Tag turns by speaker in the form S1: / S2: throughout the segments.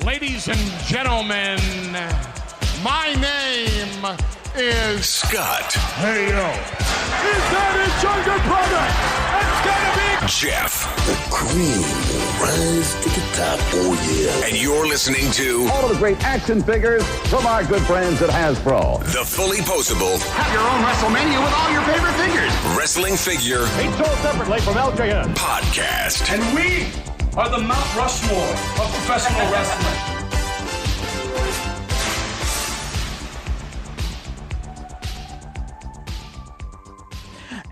S1: Ladies and gentlemen, my name is
S2: Scott.
S1: Hey, yo. Is that his younger brother? It's gonna be
S2: Jeff.
S3: The cream will rise to the top. Oh, yeah.
S2: And you're listening to
S4: all of the great action figures from our good friends at Hasbro.
S2: The Fullyposeable.
S5: Have your own WrestleMania with all your favorite figures.
S2: Wrestling figure.
S4: Each sold separately from LJN.
S2: Podcast.
S6: And we are the Mount Rushmore of professional wrestling.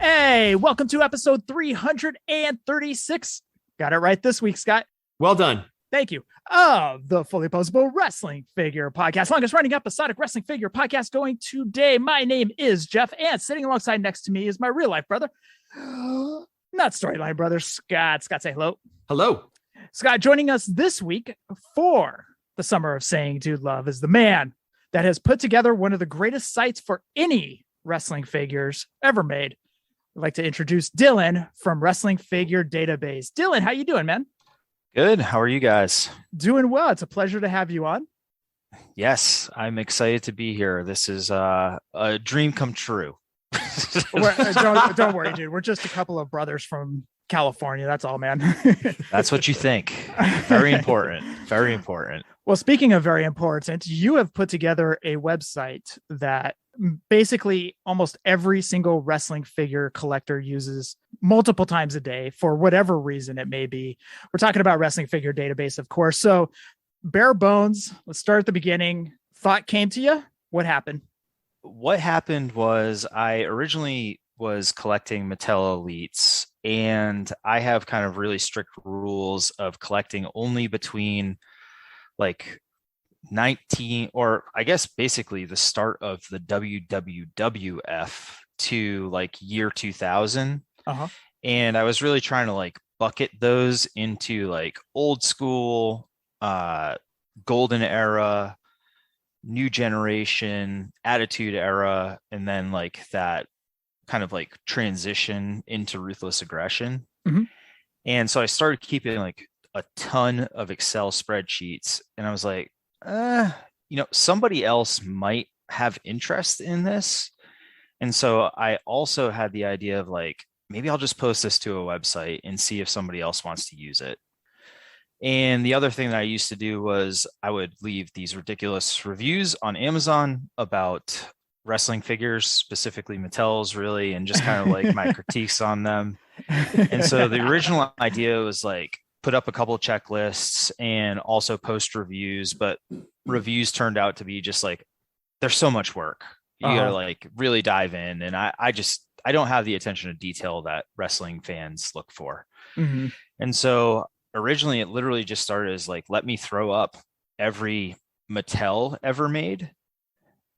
S7: Hey, welcome to episode 336. Got it right this week, Scott.
S8: Well done.
S7: Thank you. Of the Fullyposeable Wrestling Figure Podcast, longest running episodic wrestling figure podcast going today. My name is Jeff, and sitting alongside next to me is my real life brother, not storyline brother, Scott. Scott, say hello.
S8: Hello.
S7: Scott, joining us this week for the Summer of Saying Dude Love is the man that has put together one of the greatest sites for any wrestling figures ever made. I'd like to introduce Dylan from Wrestling Figure Database. Dylan, how you doing, man?
S9: Good. How are you guys?
S7: Doing well. It's a pleasure to have you on.
S9: Yes, I'm excited to be here. This is a dream come true.
S7: Don't worry, dude. We're just a couple of brothers from California. That's all, man.
S9: That's what you think. Very important. Very important.
S7: Well, speaking of very important, you have put together a website that basically almost every single wrestling figure collector uses multiple times a day for whatever reason it may be. We're talking about Wrestling Figure Database, of course. So bare bones, let's start at the beginning. Thought came to you. What happened?
S9: What happened was I originally was collecting Mattel Elites, and I have kind of really strict rules of collecting only between like 19, or I guess basically the start of the WWF to like year 2000. And I was really trying to like bucket those into like old school, golden era, new generation, attitude era, and then like that kind of like transition into ruthless aggression. And so I started keeping like a ton of Excel spreadsheets, and I was like, somebody else might have interest in this. And so I also had the idea of like, maybe I'll just post this to a website and see if somebody else wants to use it. And the other thing that I used to do was I would leave these ridiculous reviews on Amazon about wrestling figures, specifically Mattel's really, and just kind of like my critiques on them. And so the original idea was like, put up a couple of checklists and also post reviews, but reviews turned out to be just like, there's so much work. You gotta like really dive in. And I don't have the attention to detail that wrestling fans look for. And so originally it literally just started as like, let me throw up every Mattel ever made.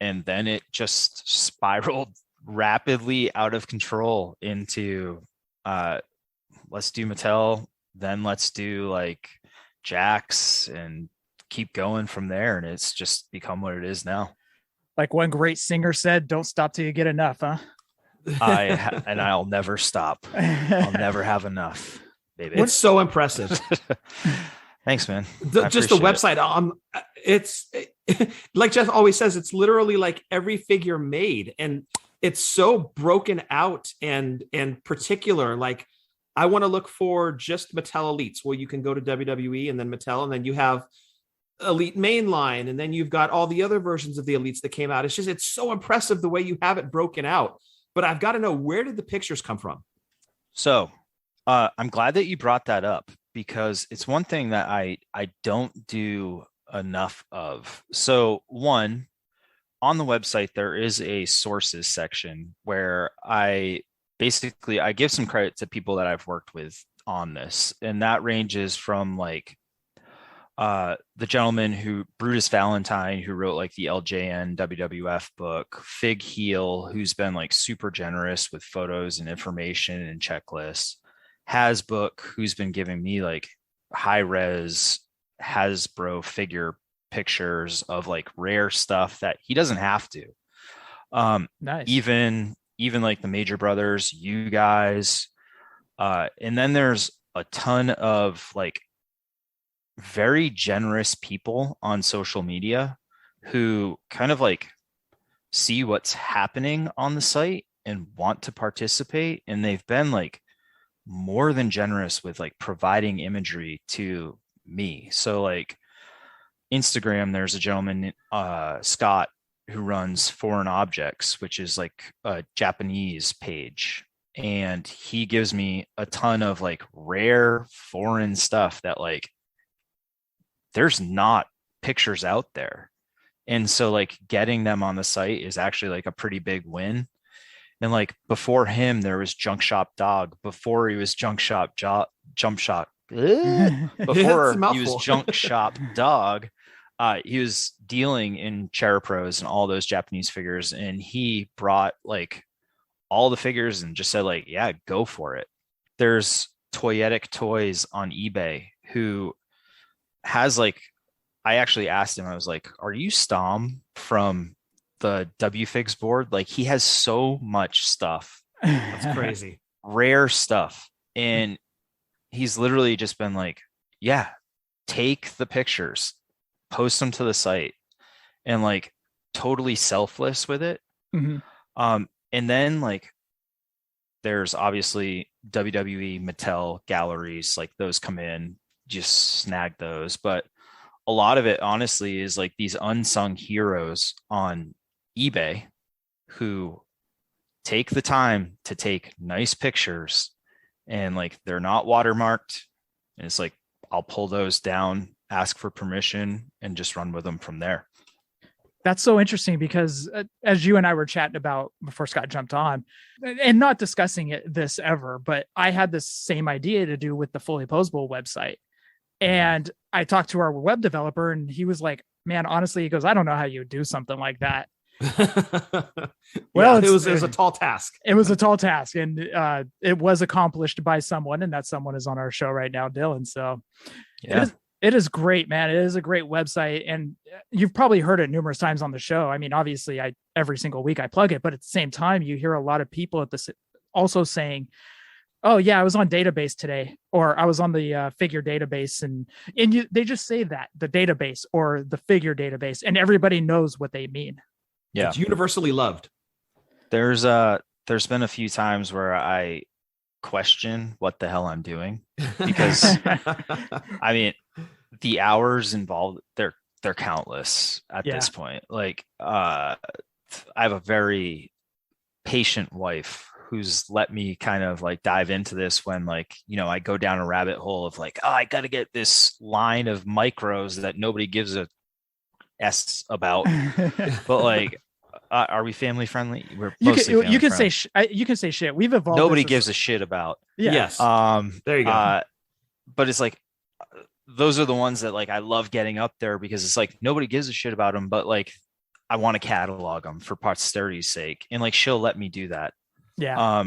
S9: And then it just spiraled rapidly out of control into, let's do Mattel, then let's do like Jax, and keep going from there. And it's just become what it is now.
S7: Like one great singer said, don't stop till you get enough, huh?
S9: And I'll never stop. I'll never have enough, baby.
S8: It's so impressive.
S9: Thanks, man.
S8: Just the website. It's like Jeff always says, it's literally like every figure made, and it's so broken out and particular. Like, I want to look for just Mattel Elites. Well, you can go to WWE and then Mattel, and then you have Elite Mainline, and then you've got all the other versions of the Elites that came out. It's so impressive the way you have it broken out. But I've got to know, where did the pictures come from?
S9: So I'm glad that you brought that up, because it's one thing that I don't do enough of. So one, on the website, there is a sources section where I give some credit to people that I've worked with on this. And that ranges from like the gentleman Brutus Valentine, who wrote like the LJN WWF book, Fig Heel, who's been like super generous with photos and information and checklists, Hasbook, who's been giving me like high res Hasbro figure pictures of like rare stuff that he doesn't have to. Nice. Even like the Major Brothers, you guys. And then there's a ton of like very generous people on social media who kind of like see what's happening on the site and want to participate. And they've been like more than generous with like providing imagery to me. So like Instagram, there's a gentleman, Scott, who runs Foreign Objects, which is like a Japanese page. And he gives me a ton of like rare foreign stuff that like there's not pictures out there. And so like getting them on the site is actually like a pretty big win. And like before him, there was Junk Shop Dog. Before he was Junk Shop Jump Shop. Before he was Junk Shop Dog, he was dealing in Charapros and all those Japanese figures. And he brought like all the figures and just said like, yeah, go for it. There's Toyetic Toys on eBay who has like, I actually asked him, I was like, are you Stom from the WFigs board? Like he has so much stuff.
S8: That's crazy.
S9: Rare stuff. And he's literally just been like, yeah, take the pictures, post them to the site, and like totally selfless with it.
S7: Mm-hmm.
S9: And then like there's obviously WWE, Mattel galleries, like those come in, just snag those. But a lot of it honestly is like these unsung heroes on eBay who take the time to take nice pictures, and like they're not watermarked. And it's like, I'll pull those down, ask for permission, and just run with them from there.
S7: That's so interesting because as you and I were chatting about before Scott jumped on, and not discussing this ever, but I had this same idea to do with the Fullyposeable website. And I talked to our web developer and he was like, man, honestly, he goes, I don't know how you would do something like that.
S8: Well, it was a tall task.
S7: It was a tall task, and it was accomplished by someone, and that someone is on our show right now, Dylan. So
S9: yeah.
S7: It is great, man. It is a great website, and you've probably heard it numerous times on the show. I mean, obviously, every single week I plug it, but at the same time, you hear a lot of people at this also saying, "Oh yeah, I was on database today," or "I was on the figure database," and they just say that the database or the figure database, and everybody knows what they mean.
S9: Yeah,
S8: it's universally loved.
S9: There's been a few times where I question what the hell I'm doing, because I mean, the hours involved, they're countless at this point. Like I have a very patient wife who's let me kind of like dive into this when, like, you know, I go down a rabbit hole of like, oh, I got to get this line of micros that nobody gives a S about. But like, are we family friendly? We're mostly
S7: you can say you can say shit. We've evolved.
S9: Nobody gives a shit about.
S7: Yeah.
S8: Yes.
S9: There you go. But it's like, those are the ones that like I love getting up there, because it's like nobody gives a shit about them, but like I want to catalog them for posterity's sake, and like she'll let me do that.
S7: Yeah.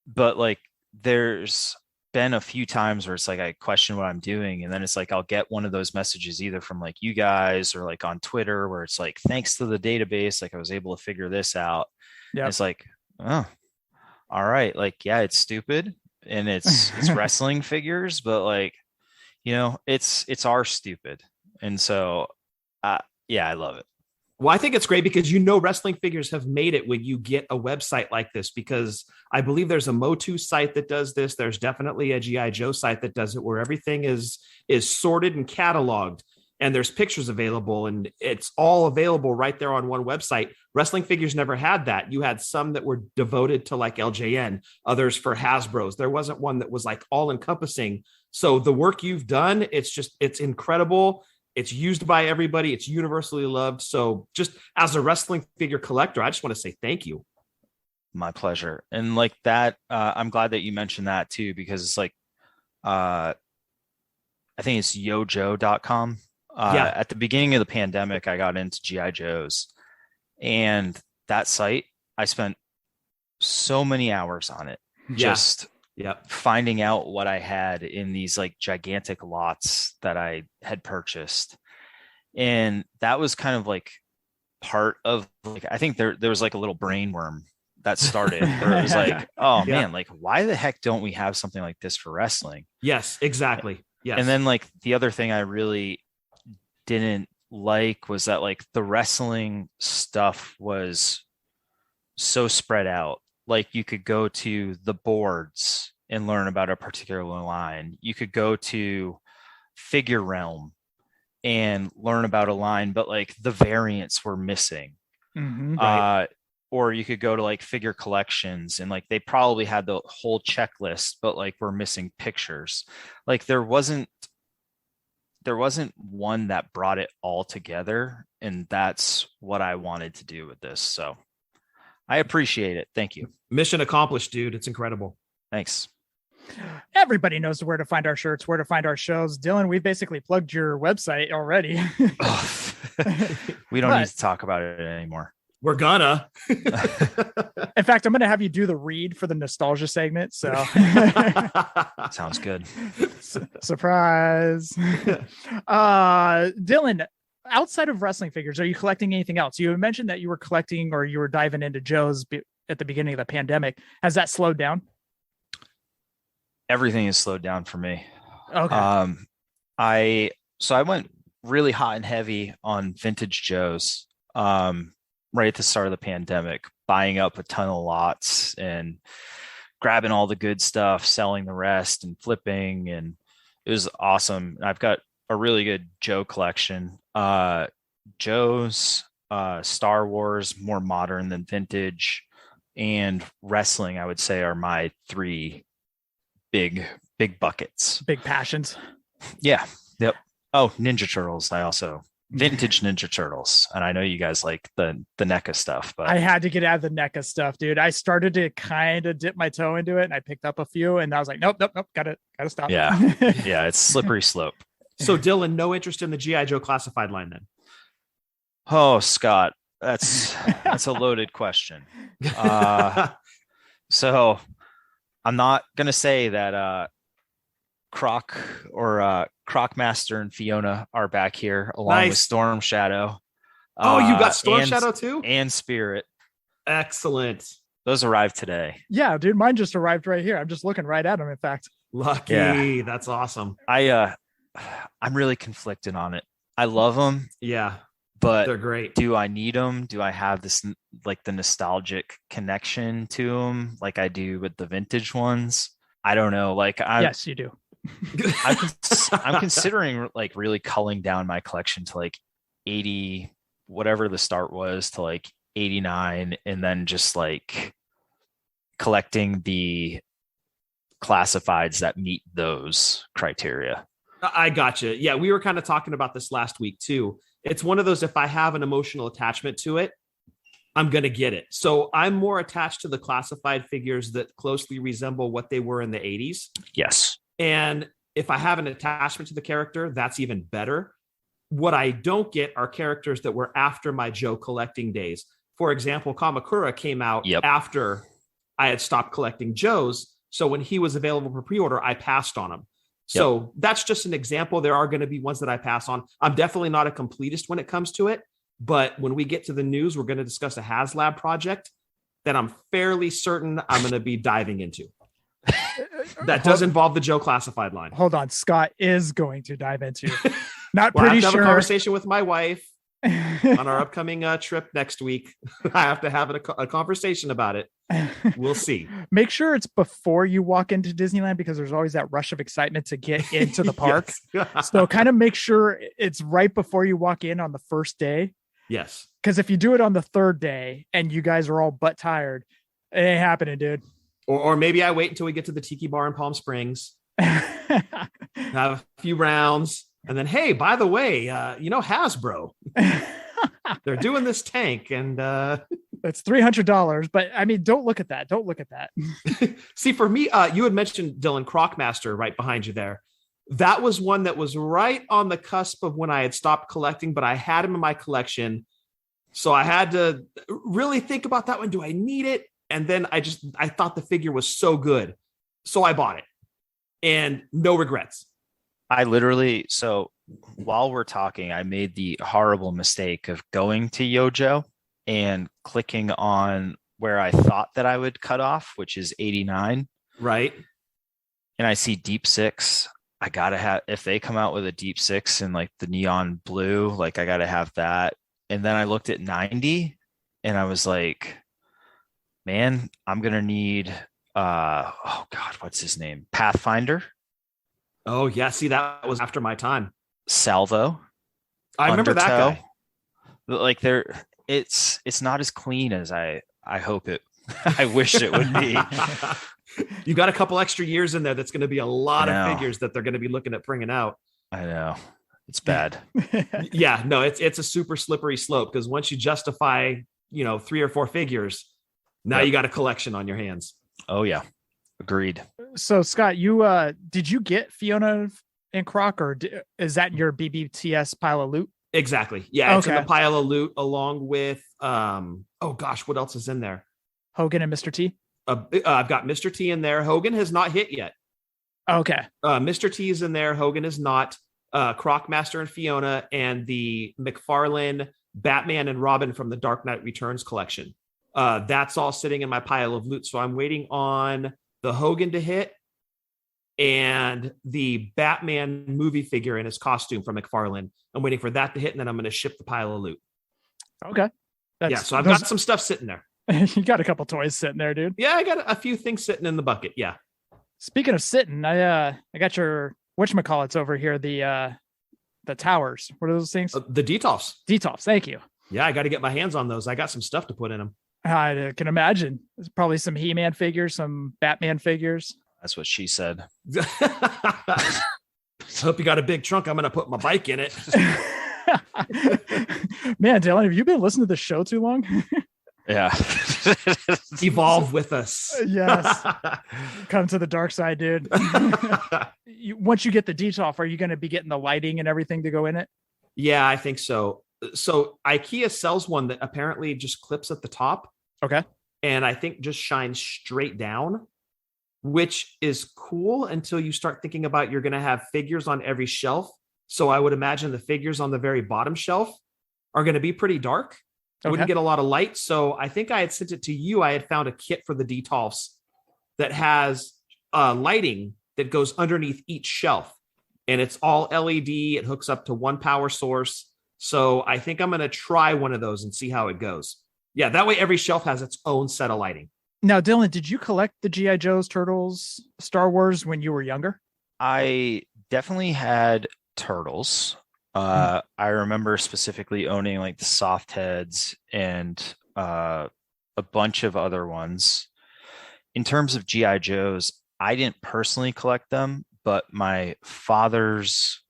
S9: But like there's been a few times where it's like I question what I'm doing, and then it's like I'll get one of those messages either from like you guys or like on Twitter where it's like, thanks to the database, like I was able to figure this out. Yeah. It's like, oh, all right, like, yeah, it's stupid and it's wrestling figures, but like, you know, it's our stupid. And so yeah, I love it.
S8: Well, I think it's great because, you know, wrestling figures have made it when you get a website like this, because I believe there's a Motu site that does this. There's definitely a G.I. Joe site that does it, where everything is sorted and cataloged, and there's pictures available, and it's all available right there on one website. Wrestling figures never had that. You had some that were devoted to like LJN, others for Hasbro's. There wasn't one that was like all encompassing. So the work you've done, it's incredible. It's used by everybody. It's universally loved. So just as a wrestling figure collector, I just want to say thank you.
S9: My pleasure. And like that, I'm glad that you mentioned that too, because it's like, I think it's yojo.com. At the beginning of the pandemic, I got into G.I. Joes, and that site, I spent so many hours on it. Just finding out what I had in these like gigantic lots that I had purchased. And that was kind of like part of like, I think there was like a little brain worm that started where it was like, oh man, like why the heck don't we have something like this for wrestling?
S8: Yes, exactly. Yes.
S9: And then like the other thing I really didn't like was that like the wrestling stuff was so spread out. Like you could go to the boards and learn about a particular line. You could go to Figure Realm and learn about a line, but like the variants were missing.
S7: Right.
S9: Or you could go to like Figure Collections and like they probably had the whole checklist, but like we're missing pictures. Like there wasn't one that brought it all together, and that's what I wanted to do with this. So I appreciate it. Thank you.
S8: Mission accomplished, dude. It's incredible.
S9: Thanks.
S7: Everybody knows where to find our shirts, where to find our shows. Dylan, we basically plugged your website already.
S9: We don't need to talk about it anymore.
S8: We're gonna.
S7: In fact, I'm going to have you do the read for the nostalgia segment. So
S9: Sounds good.
S7: Surprise. Dylan, outside of wrestling figures, are you collecting anything else? You mentioned that you were collecting or you were diving into Joe's at the beginning of the pandemic. Has that slowed down?
S9: Everything is slowed down for me.
S7: Okay.
S9: I went really hot and heavy on vintage Joe's right at the start of the pandemic, buying up a ton of lots and grabbing all the good stuff, selling the rest and flipping. And it was awesome. I've got a really good Joe collection. Joe's, Star Wars, more modern than vintage, and wrestling, I would say, are my three big buckets.
S7: Big passions.
S9: Yeah. Yep. Oh, Ninja Turtles. I also vintage Ninja Turtles. And I know you guys like the NECA stuff, but
S7: I had to get out of the NECA stuff, dude. I started to kind of dip my toe into it and I picked up a few and I was like, nope. Gotta stop.
S9: Yeah. Yeah. It's slippery slope.
S8: So Dylan, no interest in the G.I. Joe classified line then?
S9: Oh, Scott, that's a loaded question. So I'm not going to say that Croc or Crocmaster and Fiona are back here along with Storm Shadow.
S8: Oh, you got Storm Shadow too?
S9: And Spirit.
S8: Excellent.
S9: Those arrived today.
S7: Yeah, dude, mine just arrived right here. I'm just looking right at them, in fact.
S8: Lucky.
S9: Yeah.
S8: That's awesome.
S9: I'm really conflicted on it. I love them.
S8: Yeah.
S9: But
S8: they're great.
S9: Do I need them? Do I have this like the nostalgic connection to them like I do with the vintage ones? I don't know. Like
S7: yes, you do.
S9: I'm considering like really culling down my collection to like 80, whatever the start was, to like 89, and then just like collecting the classifieds that meet those criteria.
S8: I gotcha. Yeah, we were kind of talking about this last week too. It's one of those, if I have an emotional attachment to it, I'm going to get it. So I'm more attached to the classified figures that closely resemble what they were in the 80s.
S9: Yes.
S8: And if I have an attachment to the character, that's even better. What I don't get are characters that were after my Joe collecting days. For example, Kamakura came out after I had stopped collecting Joes. So when he was available for pre-order, I passed on him. So that's just an example. There are going to be ones that I pass on. I'm definitely not a completist when it comes to it. But when we get to the news, we're going to discuss a HasLab project that I'm fairly certain I'm going to be diving into. That does involve the Joe classified line.
S7: Hold on. Scott is going to dive into. Not
S8: well,
S7: pretty
S8: I have to
S7: sure.
S8: have a conversation with my wife on our upcoming trip next week. I have to have a conversation about it. We'll see.
S7: Make sure it's before you walk into Disneyland, because there's always that rush of excitement to get into the park. So kind of make sure it's right before you walk in on the first day.
S8: Yes.
S7: Because if you do it on the third day and you guys are all butt tired, it ain't happening, dude.
S8: Or maybe I wait until we get to the Tiki Bar in Palm Springs, have a few rounds, and then, hey, by the way, Hasbro, they're doing this tank, and
S7: it's $300. But I mean, don't look at that. Don't look at that.
S8: See, for me, you had mentioned Dylan Crocmaster right behind you there. That was one that was right on the cusp of when I had stopped collecting, but I had him in my collection. So I had to really think about that one. Do I need it? And then I thought the figure was so good. So I bought it, and no regrets.
S9: So while we're talking, I made the horrible mistake of going to Yojo and clicking on where I thought that I would cut off, which is 89.
S8: Right.
S9: And I see Deep Six. I gotta have, if they come out with a deep six in like the neon blue, like I gotta have that. And then I looked at 90 and I was like, man, I'm gonna need oh God, what's his name? Pathfinder.
S8: Oh yeah, see, that was after my time.
S9: Salvo.
S8: I remember that guy.
S9: Like it's not as clean as I hope it I wish it would be.
S8: You got a couple extra years in there. That's going to be a lot of figures that they're going to be looking at bringing out.
S9: I know, it's bad.
S8: Yeah, no, it's a super slippery slope, because once you justify, 3 or 4 figures, now you got a collection on your hands.
S9: Oh yeah, agreed.
S7: So Scott, you did you get Fiona and Croc, or is that in your BBTS pile of loot?
S8: Exactly. Yeah, it's in the pile of loot along with oh gosh, what else is in there?
S7: Hogan and Mr. T.
S8: I've got Mr. T in there. Hogan has not hit yet.
S7: Okay.
S8: Mr. T is in there. Hogan is not. Croc, Master, and Fiona, and the McFarlane Batman and Robin from the Dark Knight Returns collection. That's all sitting in my pile of loot. So I'm waiting on the Hogan to hit and the Batman movie figure in his costume from McFarlane. I'm waiting for that to hit, and then I'm going to ship the pile of loot.
S7: Okay.
S8: So I've got some stuff sitting there.
S7: You got a couple toys sitting there, dude.
S8: Yeah, I got a few things sitting in the bucket. Yeah.
S7: Speaking of sitting, I got your whatchamacallits over here, the towers. What are those things?
S8: The Detolfs.
S7: Detolfs, thank you.
S8: Yeah, I got to get my hands on those. I got some stuff to put in them.
S7: I can imagine. There's probably some He-Man figures, some Batman figures.
S9: That's what she said.
S8: Hope you got a big trunk. I'm going to put my bike in it.
S7: Man, Dylan, have you been listening to the show too long?
S9: Yeah.
S8: Evolve with us.
S7: Yes. Come to the dark side, dude. Once you get the Detolf, are you going to be getting the lighting and everything to go in it?
S8: Yeah, I think so. So IKEA sells one that apparently just clips at the top.
S7: Okay.
S8: And I think just shines straight down, which is cool until you start thinking about you're going to have figures on every shelf. So I would imagine the figures on the very bottom shelf are going to be pretty dark. Wouldn't get a lot of light. So I think I had sent it to you. I had found a kit for the Detolfs that has lighting that goes underneath each shelf, and it's all LED. It hooks up to one power source. So I think I'm going to try one of those and see how it goes. Yeah, that way every shelf has its own set of lighting.
S7: Now, Dylan, did you collect the G.I. Joes, Turtles, Star Wars when you were younger?
S9: I definitely had Turtles. I remember specifically owning like the soft heads and a bunch of other ones. In terms of G.I. Joes, I didn't personally collect them, but my father's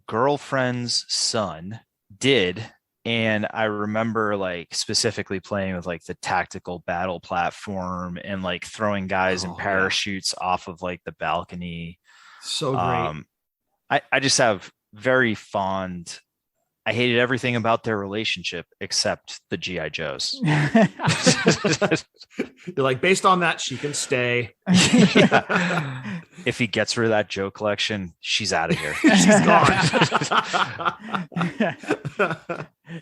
S9: girlfriend's son did. And I remember like specifically playing with like the tactical battle platform and like throwing guys in parachutes off of like the balcony.
S8: So great.
S9: I just have very fond. I hated everything about their relationship except the G.I. Joes.
S8: You're like, based on that, she can stay.
S9: Yeah. If he gets rid of that Joe collection, she's out of here.
S8: She's gone.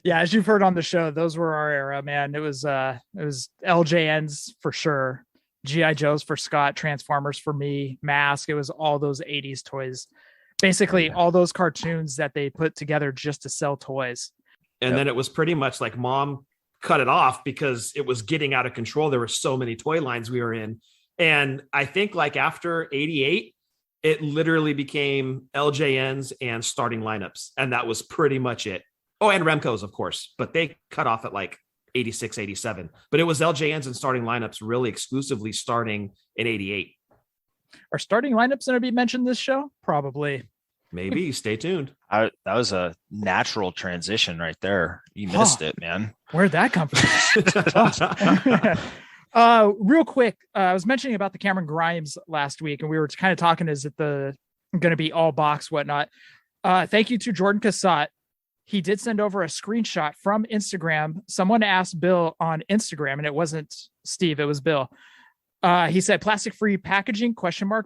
S7: Yeah, as you've heard on the show, those were our era, man. It was LJNs for sure. G.I. Joes for Scott, Transformers for me, Mask. It was all those 80s toys. Basically, all those cartoons that they put together just to sell toys.
S8: And then it was pretty much like mom cut it off because it was getting out of control. There were so many toy lines we were in. And I think like after 88, it literally became LJNs and starting lineups. And that was pretty much it. Oh, and Remco's, of course, but they cut off at like 86, 87. But it was LJNs and starting lineups really exclusively starting in 88.
S7: Are starting lineups going to be mentioned this show? Probably.
S8: Maybe. Stay tuned.
S9: That was a natural transition right there. You missed it, man.
S7: Where'd that come from? Real quick, I was mentioning about the Cameron Grimes last week, and we were kind of talking, is it going to be all box, whatnot? Thank you to Jordan Cassat. He did send over a screenshot from Instagram. Someone asked Bill on Instagram, and it wasn't Steve, it was Bill. He said, plastic-free packaging, ?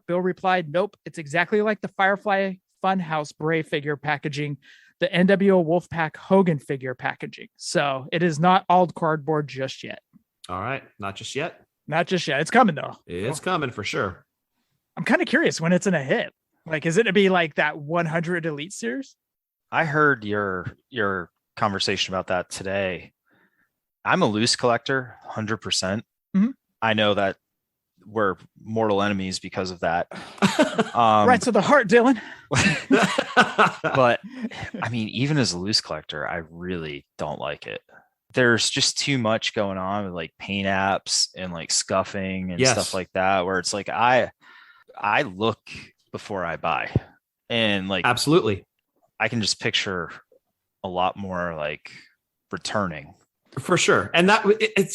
S7: Bill replied, nope, it's exactly like the Firefly Funhouse Bray figure packaging, the NWO Wolfpack Hogan figure packaging. So it is not all cardboard just yet.
S8: All right. Not just yet.
S7: Not just yet. It's coming, though.
S8: It's coming for sure.
S7: I'm kind of curious when it's in a hit. Like, is it to be like that 100 Elite series?
S9: I heard your conversation about that today. I'm a loose collector, 100%.
S7: Mhm.
S9: I know that we're mortal enemies because of that.
S7: Right to the heart, Dylan.
S9: But I mean, even as a loose collector, I really don't like it. There's just too much going on with like paint apps and like scuffing and stuff like that, where it's like I look before I buy, and like
S8: absolutely,
S9: I can just picture a lot more like returning.
S8: For sure. And that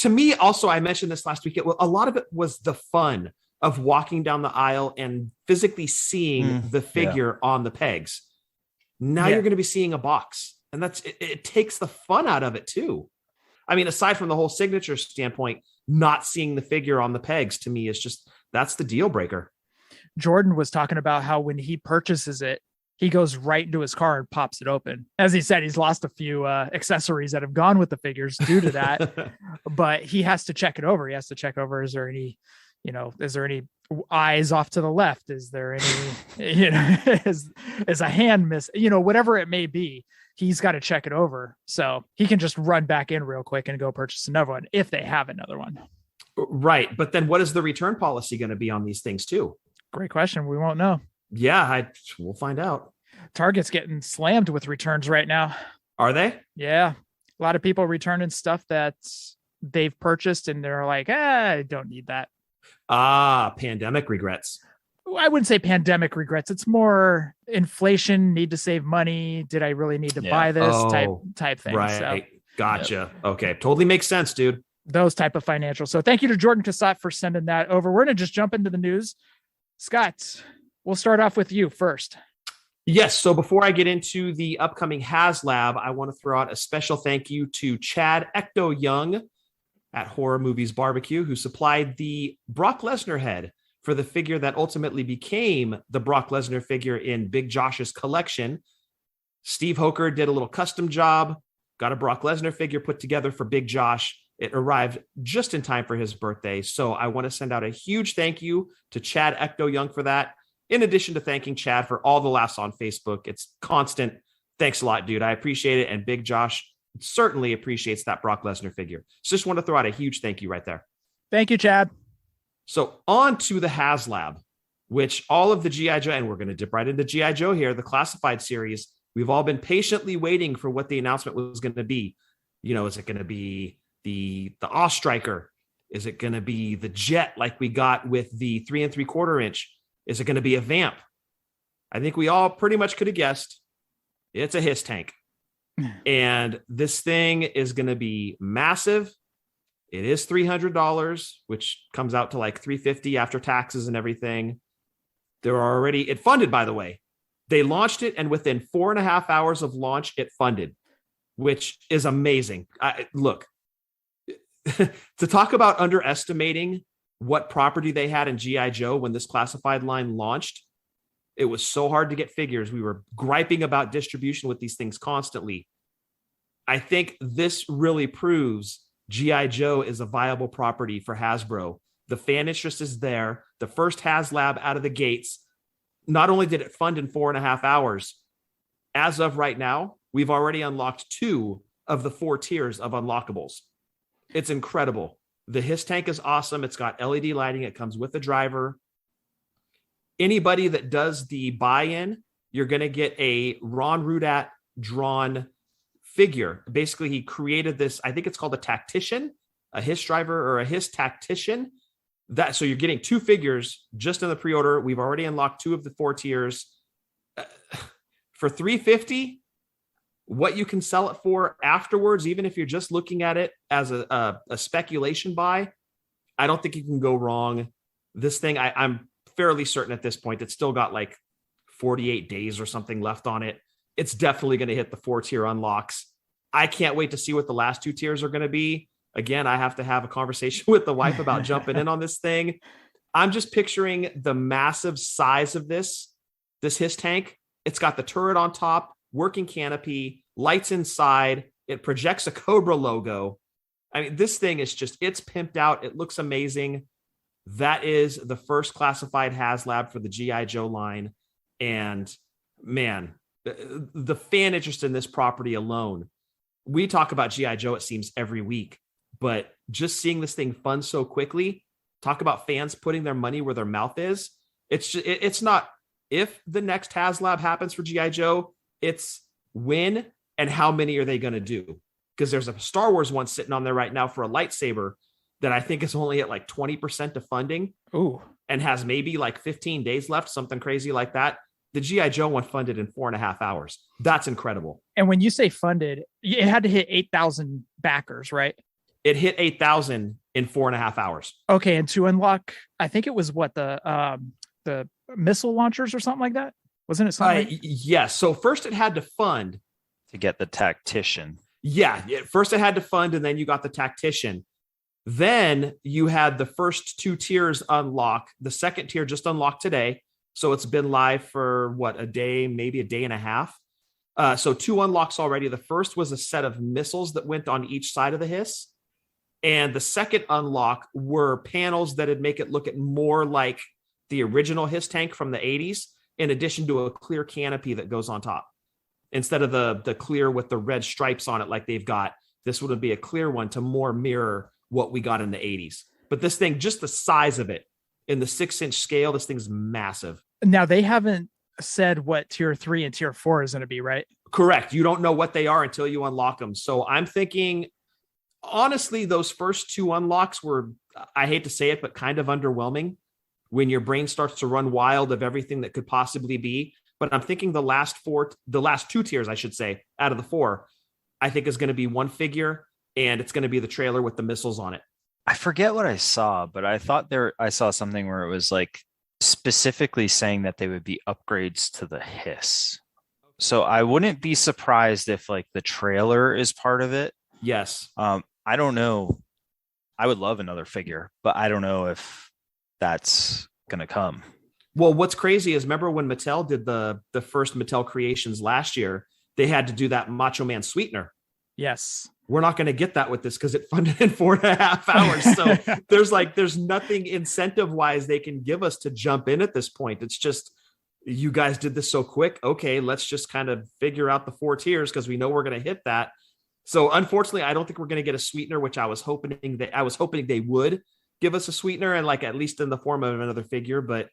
S8: to me also, I mentioned this last week, a lot of it was the fun of walking down the aisle and physically seeing the figure on the pegs. Now you're going to be seeing a box, and it takes the fun out of it too. I mean, aside from the whole signature standpoint, not seeing the figure on the pegs to me is just, that's the deal breaker.
S7: Jordan was talking about how when he purchases it, he goes right into his car and pops it open. As he said, he's lost a few accessories that have gone with the figures due to that, but he has to check it over. He has to check over, is there any eyes off to the left? Is there any, is a hand miss, whatever it may be, he's got to check it over. So he can just run back in real quick and go purchase another one if they have another one.
S8: Right. But then what is the return policy going to be on these things too?
S7: Great question. We won't know.
S8: Yeah, we'll find out.
S7: Target's getting slammed with returns right now.
S8: Are they?
S7: Yeah. A lot of people returning stuff that they've purchased and they're like, I don't need that.
S8: Pandemic regrets.
S7: I wouldn't say pandemic regrets. It's more inflation, need to save money. Did I really need to buy this type thing?
S8: Right. So, gotcha. Yep. Okay. Totally makes sense, dude.
S7: Those type of financial. So thank you to Jordan Cassat for sending that over. We're going to just jump into the news. Scott, we'll start off with you first.
S8: Yes. So before I get into the upcoming HasLab, I want to throw out a special thank you to Chad Ecto Young at Horror Movies Barbecue, who supplied the Brock Lesnar head for the figure that ultimately became the Brock Lesnar figure in Big Josh's collection. Steve Hoker did a little custom job, got a Brock Lesnar figure put together for Big Josh. It arrived just in time for his birthday. So I want to send out a huge thank you to Chad Ecto Young for that. In addition to thanking Chad for all the laughs on Facebook. It's constant. Thanks a lot, dude. I appreciate it. And Big Josh certainly appreciates that Brock Lesnar figure. So just want to throw out a huge thank you right there.
S7: Thank you, Chad.
S8: So on to the HasLab, which all of the G.I. Joe, and we're going to dip right into G.I. Joe here, the classified series. We've all been patiently waiting for what the announcement was going to be. Is it going to be the Ostriker? Is it going to be the Jet like we got with the 3 3/4 inch? Is it going to be a Vamp? I think we all pretty much could have guessed. It's a Hiss tank. And this thing is going to be massive. It is $300, which comes out to like $350 after taxes and everything. It funded, by the way. They launched it, and within 4.5 hours of launch, it funded, which is amazing. Look, to talk about underestimating what property they had in G.I. Joe when this classified line launched, it was so hard to get figures. We were griping about distribution with these things constantly. I think this really proves G.I. Joe is a viable property for Hasbro. The fan interest is there. The first HasLab out of the gates, not only did it fund in 4.5 hours, as of right now, we've already unlocked 2 of the 4 tiers of unlockables. It's incredible. The Hiss tank is awesome. It's got LED lighting. It comes with a driver. Anybody that does the buy-in, you're going to get a Ron Rudat drawn figure. Basically, he created this, I think it's called a Tactician, a Hiss driver or a Hiss Tactician. So you're getting 2 figures just in the pre-order. We've already unlocked 2 of the 4 tiers. For $350, what you can sell it for afterwards, even if you're just looking at it as a speculation buy, I don't think you can go wrong. This thing, I'm fairly certain at this point, it's still got like 48 days or something left on it. It's definitely going to hit the 4-tier unlocks. I can't wait to see what the last 2 tiers are going to be. Again, I have to have a conversation with the wife about jumping in on this thing. I'm just picturing the massive size of this Hiss tank. It's got the turret on top, working canopy, lights inside. It projects a Cobra logo. I mean, this thing is it's pimped out. It looks amazing. That is the first classified HasLab for the G.I. Joe line. And man, the fan interest in this property alone, we talk about G.I. Joe, it seems, every week, but just seeing this thing fund so quickly, talk about fans putting their money where their mouth is. It's not if the next HasLab happens for G.I. Joe, it's when and how many are they going to do? Because there's a Star Wars one sitting on there right now for a lightsaber that I think is only at like 20% of funding.
S7: Ooh.
S8: And has maybe like 15 days left, something crazy like that. The G.I. Joe one funded in 4.5 hours. That's incredible.
S7: And when you say funded, it had to hit 8,000 backers, right?
S8: It hit 8,000 in 4.5 hours.
S7: Okay. And to unlock, I think it was what the missile launchers or something like that. Wasn't it something?
S8: Yes. So first it had to fund
S9: to get the tactician.
S8: Yeah. First it had to fund, and then you got the tactician. Then you had the first 2 tiers unlock. The second tier just unlocked today. So it's been live for what, a day, maybe a day and a half. So 2 unlocks already. The first was a set of missiles that went on each side of the hiss. And the second unlock were panels that'd make it look more like the original hiss tank from the 80s, in addition to a clear canopy that goes on top. Instead of the clear with the red stripes on it like they've got, this would be a clear one to more mirror what we got in the 80s. But this thing, just the size of it in the 6-inch scale, this thing's massive.
S7: Now, they haven't said what tier 3 and tier 4 is going to be, right?
S8: Correct. You don't know what they are until you unlock them. So I'm thinking, honestly, those first 2 unlocks were, I hate to say it, but kind of underwhelming when your brain starts to run wild of everything that could possibly be. But I'm thinking the last 2 tiers, I should say, out of the 4, I think is going to be 1 figure, and it's going to be the trailer with the missiles on it.
S9: I forget what I saw, but I thought I saw something where it was like specifically saying that they would be upgrades to the hiss. So I wouldn't be surprised if like the trailer is part of it.
S8: Yes.
S9: I don't know. I would love another figure, but I don't know if that's going to come.
S8: Well, what's crazy is, remember when Mattel did the first Mattel creations last year, they had to do that Macho Man sweetener.
S7: Yes.
S8: We're not going to get that with this because it funded in 4.5 hours. So there's nothing incentive wise they can give us to jump in at this point. It's just, you guys did this so quick. Okay, let's just kind of figure out the 4 tiers because we know we're going to hit that. So unfortunately, I don't think we're going to get a sweetener, which I was hoping they would give us a sweetener, and like at least in the form of another figure, but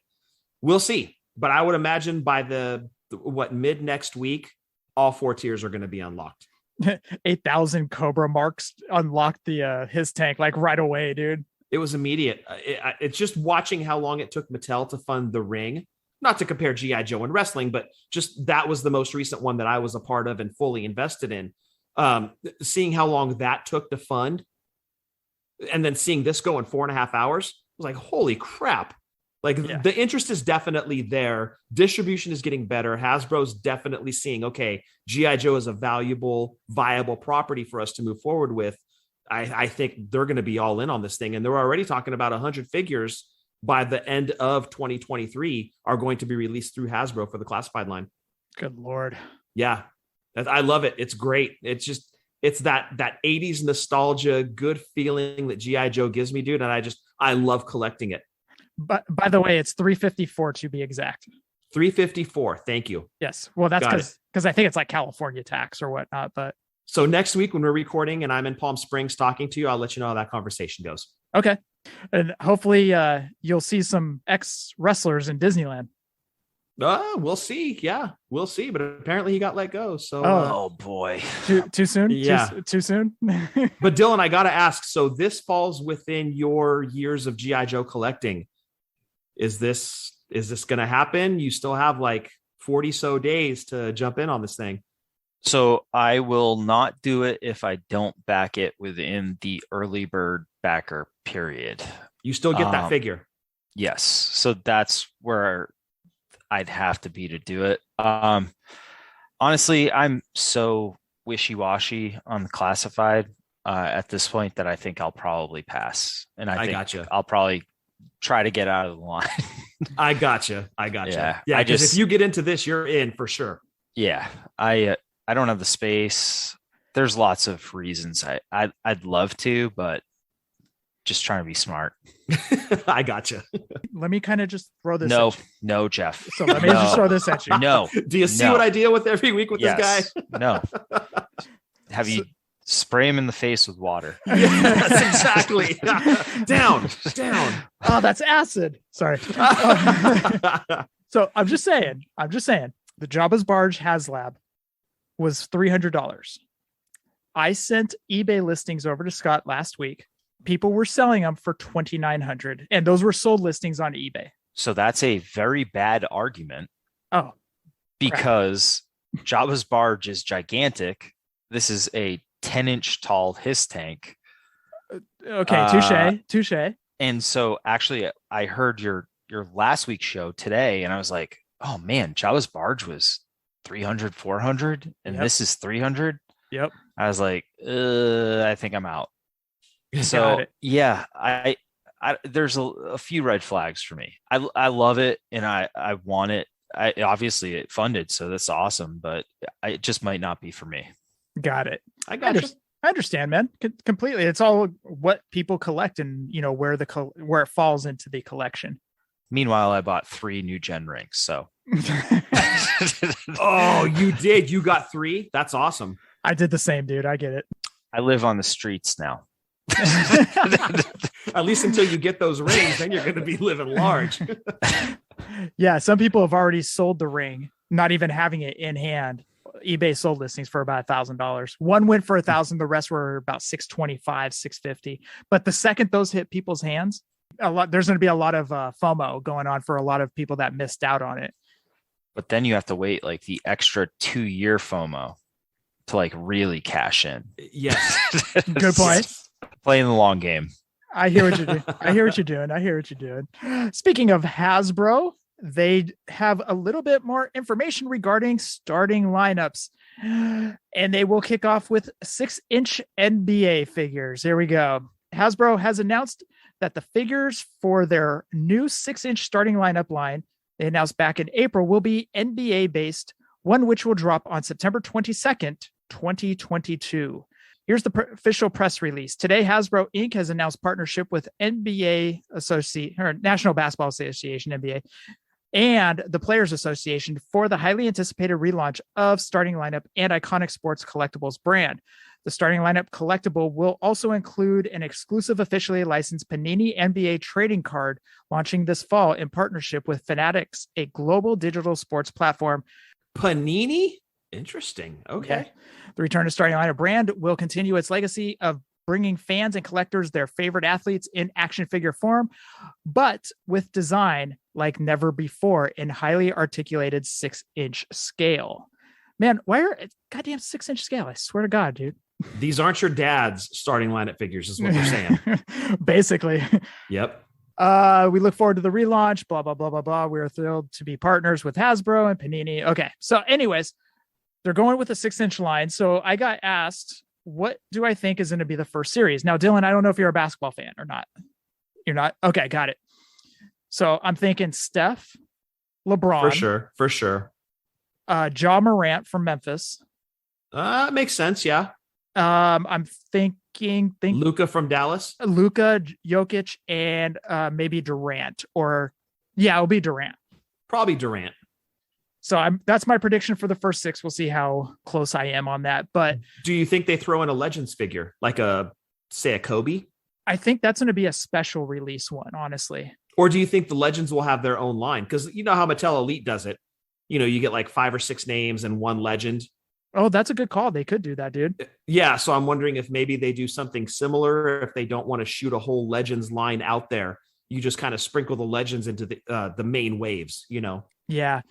S8: we'll see. But I would imagine by mid next week, all 4 tiers are going to be unlocked.
S7: 8,000 Cobra marks unlocked the his tank like right away, dude.
S8: It was immediate. It's just watching how long it took Mattel to fund the ring. Not to compare G.I. Joe and wrestling, but just that was the most recent one that I was a part of and fully invested in. Seeing how long that took to fund, and then seeing this go in 4.5 hours, I was like, holy crap. Like, yeah. The interest is definitely there. Distribution is getting better. Hasbro's definitely seeing, okay, G.I. Joe is a valuable, viable property for us to move forward with. I think they're going to be all in on this thing. And they're already talking about 100 figures by the end of 2023 are going to be released through Hasbro for the classified line.
S7: Good Lord.
S8: Yeah. I love it. It's great. It's that 80s nostalgia, good feeling that G.I. Joe gives me, dude. And I love collecting it.
S7: But by the way, it's 354 to be exact.
S8: 354. Thank you.
S7: Yes. Well, that's because I think it's like California tax or whatnot. But
S8: so next week when we're recording and I'm in Palm Springs talking to you, I'll let you know how that conversation goes.
S7: Okay. And hopefully you'll see some ex-wrestlers in Disneyland.
S8: We'll see. Yeah, we'll see. But apparently he got let go. So,
S9: oh boy,
S7: too soon.
S8: Yeah,
S7: too soon.
S8: But Dylan, I got to ask. So this falls within your years of G.I. Joe collecting. Is this going to happen? You still have like 40 so days to jump in on this thing.
S9: So I will not do it if I don't back it within the early bird backer period.
S8: You still get that figure.
S9: Yes. So that's where I'd have to be to do it. Honestly, I'm so wishy-washy on the classified at this point that I think I'll probably pass. And I think
S8: gotcha.
S9: I'll probably try to get out of the line.
S8: I gotcha. Yeah. Because if you get into this, you're in for sure.
S9: Yeah. I don't have the space. There's lots of reasons I'd love to, but just trying to be smart.
S8: I gotcha.
S7: Let me kind of just throw this.
S9: No,
S7: at you.
S9: no, Jeff.
S7: So let me just throw this at you.
S9: No.
S8: Do you see
S9: No.
S8: what I deal with every week with this guy?
S9: No. Have you spray him in the face with water?
S8: Yes, exactly. Down.
S7: Oh, that's acid. Sorry. So I'm just saying, the Jabba's Barge HasLab was $300. I sent eBay listings over to Scott last week. People were selling them for $2,900, and those were sold listings on eBay.
S9: So that's a very bad argument.
S7: Oh,
S9: because Jabba's Barge is gigantic. This is a 10-inch tall his tank.
S7: Okay, touche.
S9: And so actually I heard your last week's show today, and I was like, oh man, Jabba's Barge was 300, 400, and this is 300.
S7: Yep.
S9: I was like, I think I'm out. So yeah, I there's a few red flags for me. I love it, and I want it. Obviously it funded, so that's awesome, but it just might not be for me.
S7: Got it.
S8: I
S7: understand, man. Completely. It's all what people collect, and where it falls into the collection.
S9: Meanwhile, I bought 3 new gen rings. So
S8: oh, you did? You got 3? That's awesome.
S7: I did the same, dude. I get it.
S9: I live on the streets now.
S8: At least until you get those rings, then you're going to be living large.
S7: Yeah, some people have already sold the ring, not even having it in hand. eBay sold listings for about $1,000. One went for $1,000. The rest were about $625, $650. But the second those hit people's hands, there's going to be a lot of FOMO going on for a lot of people that missed out on it.
S9: But then you have to wait like the extra 2-year FOMO to like really cash in.
S8: Yes.
S7: Good point.
S9: Playing the long game.
S7: I hear what you're doing. Speaking of Hasbro, they have a little bit more information regarding starting lineups, and they will kick off with 6-inch NBA figures. Here we go. Hasbro has announced that the figures for their new 6-inch starting lineup line they announced back in April will be NBA based, one which will drop on September 22nd, 2022. Here's the official press release. Today, Hasbro Inc. has announced partnership with National Basketball Association, NBA, and the Players Association for the highly anticipated relaunch of Starting Lineup and Iconic Sports Collectibles brand. The Starting Lineup collectible will also include an exclusive officially licensed Panini NBA trading card launching this fall in partnership with Fanatics, a global digital sports platform.
S8: Panini? Interesting. Okay.
S7: Yeah. The return to Starting Lineup brand will continue its legacy of bringing fans and collectors their favorite athletes in action figure form, but with design like never before in highly articulated 6-inch scale. Man, why are goddamn 6-inch scale? I swear to God, dude.
S8: These aren't your dad's starting lineup figures, is what they're saying.
S7: Basically.
S8: Yep.
S7: We look forward to the relaunch, blah, blah, blah, blah, blah. We are thrilled to be partners with Hasbro and Panini. Okay. So anyways, they're going with a 6-inch line. So I got asked, what do I think is going to be the first series? Now, Dylan, I don't know if you're a basketball fan or not. You're not? Okay, got it. So I'm thinking Steph, LeBron.
S8: For sure.
S7: Ja Morant from Memphis.
S8: Makes sense, yeah.
S7: I'm thinking
S8: Luka from Dallas.
S7: Luka, Jokic, and maybe Durant. It'll be Durant.
S8: Probably Durant.
S7: So that's my prediction for the first 6. We'll see how close I am on that. But
S8: do you think they throw in a Legends figure, like a Kobe?
S7: I think that's going to be a special release one, honestly.
S8: Or do you think the Legends will have their own line? Because you know how Mattel Elite does it. You get like 5 or 6 names and 1 legend.
S7: Oh, that's a good call. They could do that, dude.
S8: Yeah. So I'm wondering if maybe they do something similar. If they don't want to shoot a whole Legends line out there, you just kind of sprinkle the Legends into the main waves,
S7: Yeah.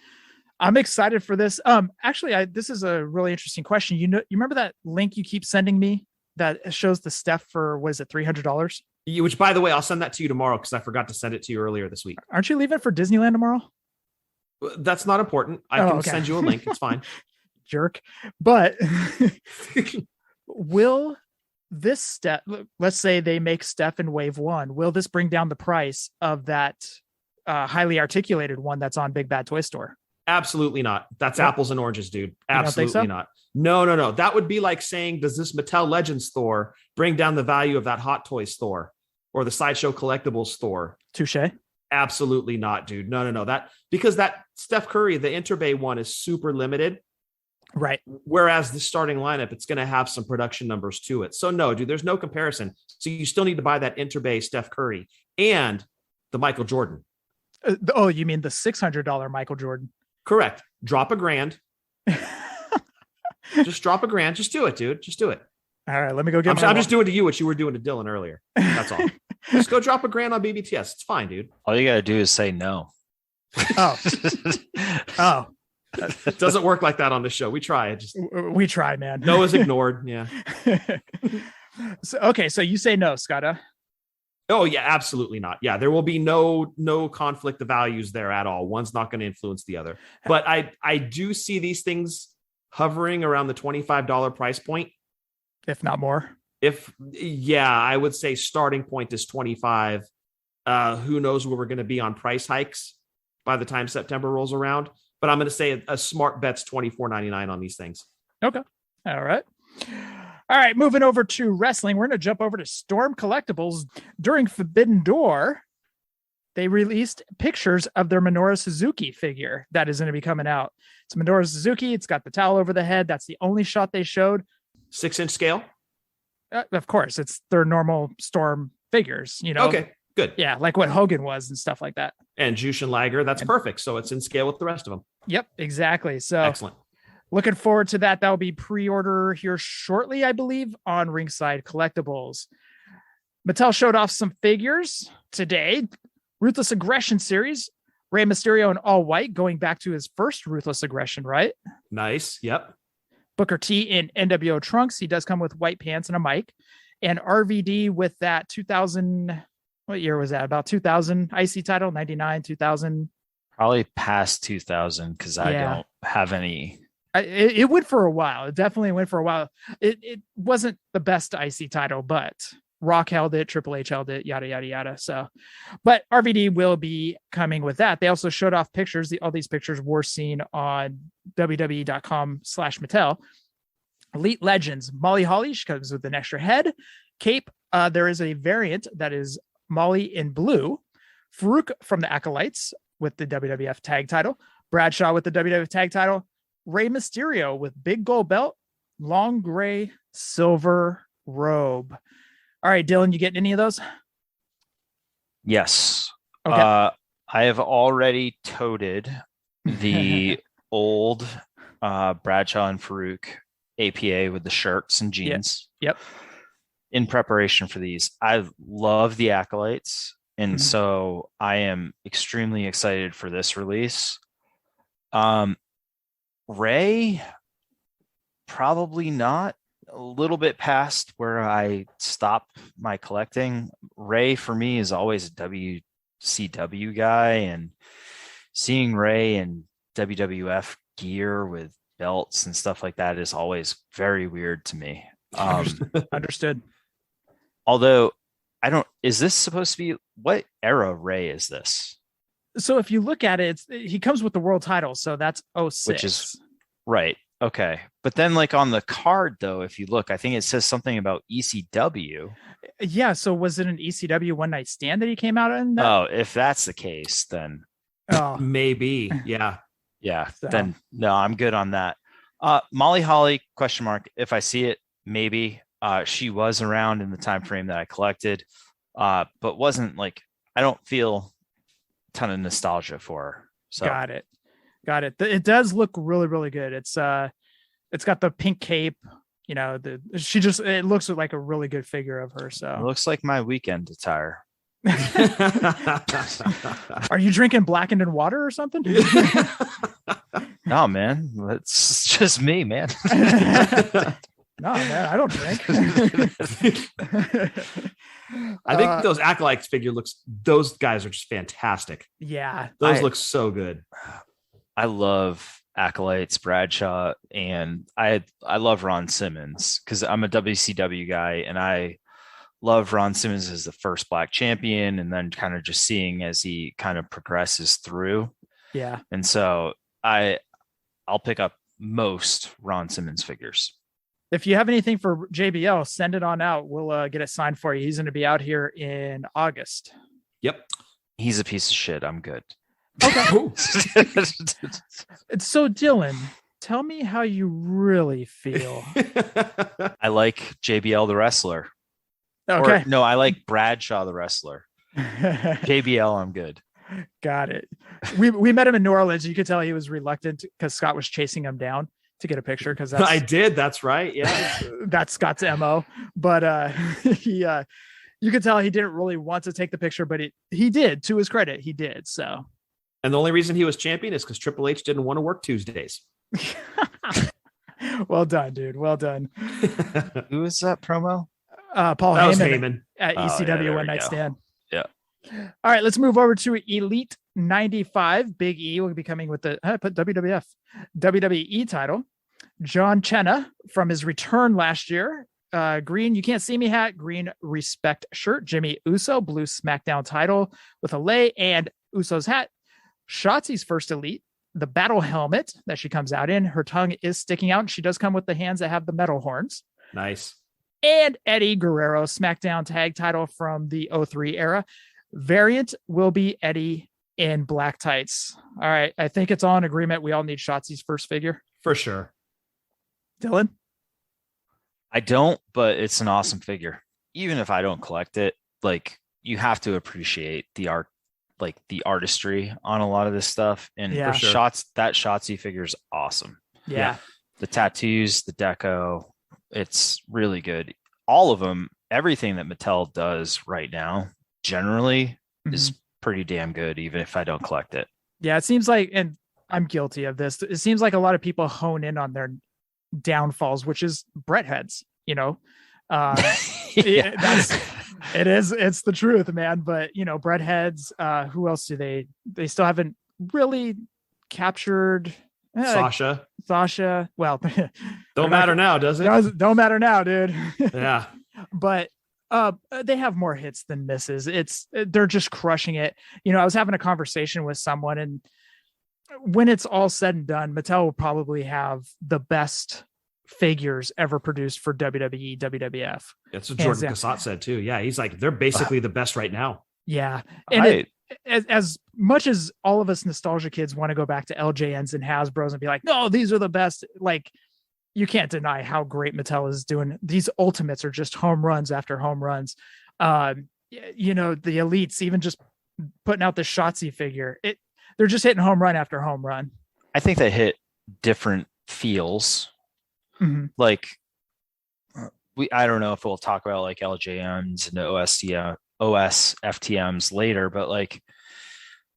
S7: I'm excited for this. Actually, this is a really interesting question. You remember that link you keep sending me that shows the Steph for, what is it, $300?
S8: Which, by the way, I'll send that to you tomorrow because I forgot to send it to you earlier this week.
S7: Aren't you leaving for Disneyland tomorrow?
S8: That's not important. I can send you a link. It's fine.
S7: Jerk. But will this step, let's say they make Steph in wave 1, will this bring down the price of that highly articulated one that's on Big Bad Toy Store?
S8: Absolutely not. That's apples and oranges, dude. Absolutely
S7: so?
S8: not. No. That would be like saying, does this Mattel Legends store bring down the value of that Hot Toys store? or the Sideshow Collectibles store.
S7: Touche.
S8: Absolutely not, dude. No. Because that Steph Curry, the Interbay one, is super limited.
S7: Right.
S8: Whereas the starting lineup, it's going to have some production numbers to it. So no, dude, there's no comparison. So you still need to buy that Interbay Steph Curry and the Michael Jordan.
S7: Oh, you mean the $600 Michael Jordan?
S8: Correct. Drop $1,000. Just drop $1,000. Just do it, dude. Just do it.
S7: All right, let me go get.
S8: I'm just doing to you what you were doing to Dylan earlier. That's all. Just go drop $1,000 on BBTS. It's fine, dude.
S9: All you got to do is say no.
S7: Oh.
S8: It doesn't work like that on the show. We try.
S7: We try, man.
S8: No is ignored. Yeah.
S7: So you say no, Scott.
S8: Oh yeah, absolutely not. Yeah, there will be no conflict of values there at all. One's not going to influence the other. But I do see these things hovering around the $25 price point,
S7: if not more.
S8: I would say starting point is 25. Who knows where we're going to be on price hikes by the time September rolls around? But I'm going to say a smart bet's $24.99 on these things.
S7: Okay. All right. Moving over to wrestling. We're going to jump over to Storm Collectibles. During Forbidden Door, they released pictures of their Minoru Suzuki figure that is going to be coming out. It's Minoru Suzuki. It's got the towel over the head. That's the only shot they showed.
S8: 6-inch scale?
S7: Of course. It's their normal Storm figures,
S8: Okay. Good.
S7: Yeah, like what Hogan was and stuff like that.
S8: And Jushin Liger, that's perfect. So it's in scale with the rest of them.
S7: Yep, exactly. So
S8: excellent.
S7: Looking forward to that. That will be pre-order here shortly, I believe, on Ringside Collectibles. Mattel showed off some figures today. Ruthless Aggression series. Rey Mysterio in all white, going back to his first Ruthless Aggression, right?
S8: Nice. Yep.
S7: Booker T in NWO trunks. He does come with white pants and a mic. And RVD with that 2000... What year was that? About 2000 IC title, 99, 2000.
S9: Probably past 2000 because I don't have any.
S7: It went for a while. It definitely went for a while. It wasn't the best IC title, but Rock held it, Triple H held it, yada, yada, yada. So, but RVD will be coming with that. They also showed off pictures. All these pictures were seen on WWE.com/Mattel. Elite Legends. Molly Holly, she comes with an extra head. Cape. There is a variant that is Molly in blue, Farouk from the Acolytes with the WWF tag title, Bradshaw with the WWF tag title, Rey Mysterio with big gold belt, long gray silver robe. All right, Dylan, you getting any of those?
S9: Yes.
S7: Okay.
S9: I have already toted the old Bradshaw and Farouk APA with the shirts and jeans.
S7: Yep.
S9: In preparation for these. I love the Acolytes, and so I am extremely excited for this release. Ray, probably not. A little bit past where I stop my collecting. Ray for me is always a WCW guy, and seeing Ray in WWF gear with belts and stuff like that is always very weird to me.
S7: Understood.
S9: Although is this supposed to be, what era Ray is this?
S7: So if you look at it, he comes with the world title. So that's 06.
S9: Which is right. Okay. But then like on the card though, if you look, I think it says something about ECW.
S7: Yeah. So was it an ECW One Night Stand that he came out in?
S9: Oh, if that's the case, then
S8: maybe. Yeah.
S9: Yeah. So. Then no, I'm good on that. Molly Holly, ? If I see it, maybe. She was around in the time frame that I collected, but wasn't like, I don't feel a ton of nostalgia for her. So
S7: got it. It does look really, really good. It's got the pink cape. It looks like a really good figure of her. So
S9: it looks like my weekend attire.
S7: Are you drinking blackened in water or something?
S9: No, man, it's just me, man.
S7: No, man, I don't drink.
S8: I think those Acolytes figure those guys are just fantastic.
S7: Yeah.
S8: Those look so good.
S9: I love Acolytes, Bradshaw, and I love Ron Simmons because I'm a WCW guy, and I love Ron Simmons as the first black champion, and then kind of just seeing as he kind of progresses through.
S7: Yeah.
S9: And so I'll pick up most Ron Simmons figures.
S7: If you have anything for JBL, send it on out. We'll get it signed for you. He's going to be out here in August.
S8: Yep.
S9: He's a piece of shit. I'm good.
S7: Okay. So Dylan, tell me how you really feel.
S9: I like JBL the wrestler.
S7: Okay.
S9: Or, no, I like Bradshaw the wrestler. JBL, I'm good.
S7: Got it. We met him in New Orleans. You could tell he was reluctant because Scott was chasing him down to get a picture because
S8: I did. That's right. Yeah.
S7: That's Scott's MO. But you could tell he didn't really want to take the picture, but he did. To his credit, he did. So.
S8: And the only reason he was champion is because Triple H didn't want to work Tuesdays.
S7: Well done, dude. Well done.
S9: Who was that promo?
S7: Paul
S8: That was
S7: Heyman at
S9: Oh,
S7: ECW
S9: yeah,
S7: One Night
S9: go.
S7: Stand.
S9: Yeah.
S7: All right, let's move over to Elite 95. Big E will be coming with the put WWF WWE title. John Cena from his return last year. Green You Can't See Me hat, green respect shirt. Jimmy Uso, blue SmackDown title with a lei and Uso's hat. Shotzi's first Elite, the battle helmet that she comes out in. Her tongue is sticking out, and she does come with the hands that have the metal horns.
S8: Nice.
S7: And Eddie Guerrero SmackDown tag title from the 03 era. Variant will be Eddie in black tights. All right. I think it's all in agreement. We all need Shotzi's first figure.
S8: For sure.
S7: Dylan?
S9: I don't, but it's an awesome figure. Even if I don't collect it, like you have to appreciate the art, like the artistry on a lot of this stuff. And
S7: Yeah.
S9: for sure. That Shotzi figure is awesome.
S7: Yeah.
S9: The tattoos, the deco, it's really good. All of them, everything that Mattel does right now generally is pretty damn good, even if I don't collect it.
S7: Yeah. It seems like, and I'm guilty of this, it seems like a lot of people hone in on their downfalls, which is Bret heads, you know. It's the truth, man. But you know, Bret heads, who else do they still haven't really captured?
S8: Sasha.
S7: Well,
S8: Don't matter now, does it?
S7: Don't matter now, dude.
S8: Yeah.
S7: But they have more hits than misses. They're just crushing it. You know, I was having a conversation with someone, and when it's all said and done, Mattel will probably have the best figures ever produced for WWE, WWF.
S8: That's what Jordan Cassat said too. Yeah, he's like, they're basically the best right now.
S7: Yeah. And as much as all of us nostalgia kids want to go back to LJNs and Hasbros and be like, no, these are the best. Like, you can't deny how great Mattel is doing. These ultimates are just home runs after home runs. You know, the elites, even just putting out the Shotzi figure, they're just hitting home run after home run.
S9: I think they hit different feels.
S7: Mm-hmm.
S9: Like I don't know if we'll talk about like LJMs and OS FTMs later, but like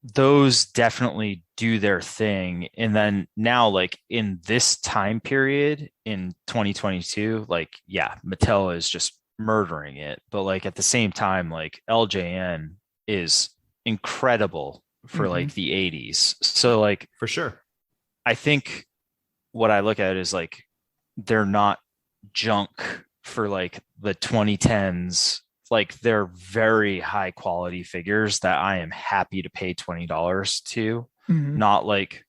S9: those definitely do their thing. And then now, like in this time period in 2022, like, yeah, Mattel is just murdering it. But like at the same time, like LJN is incredible for like the 80s. So like,
S8: for sure.
S9: I think what I look at is like, they're not junk for like the 2010s. Like they're very high quality figures that I am happy to pay $20 to. Not like,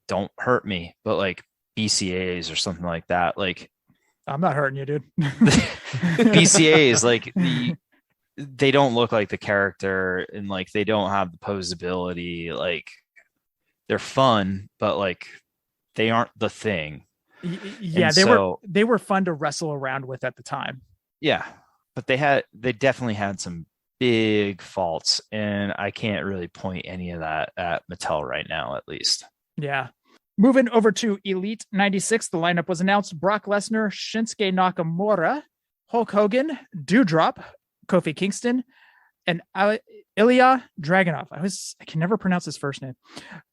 S9: don't hurt me, but like BCAs or something like that. Like,
S7: I'm not hurting you, dude.
S9: BCAs, like they don't look like the character, and like they don't have the posability. Like they're fun, but like they aren't the thing.
S7: Yeah, they were fun to wrestle around with at the time.
S9: Yeah, but they definitely had some big faults, and I can't really point any of that at Mattel right now, at least.
S7: Yeah. Moving over to Elite 96, the lineup was announced: Brock Lesnar, Shinsuke Nakamura, Hulk Hogan, Doudrop, Kofi Kingston, and Ilya Dragunov. I can never pronounce his first name.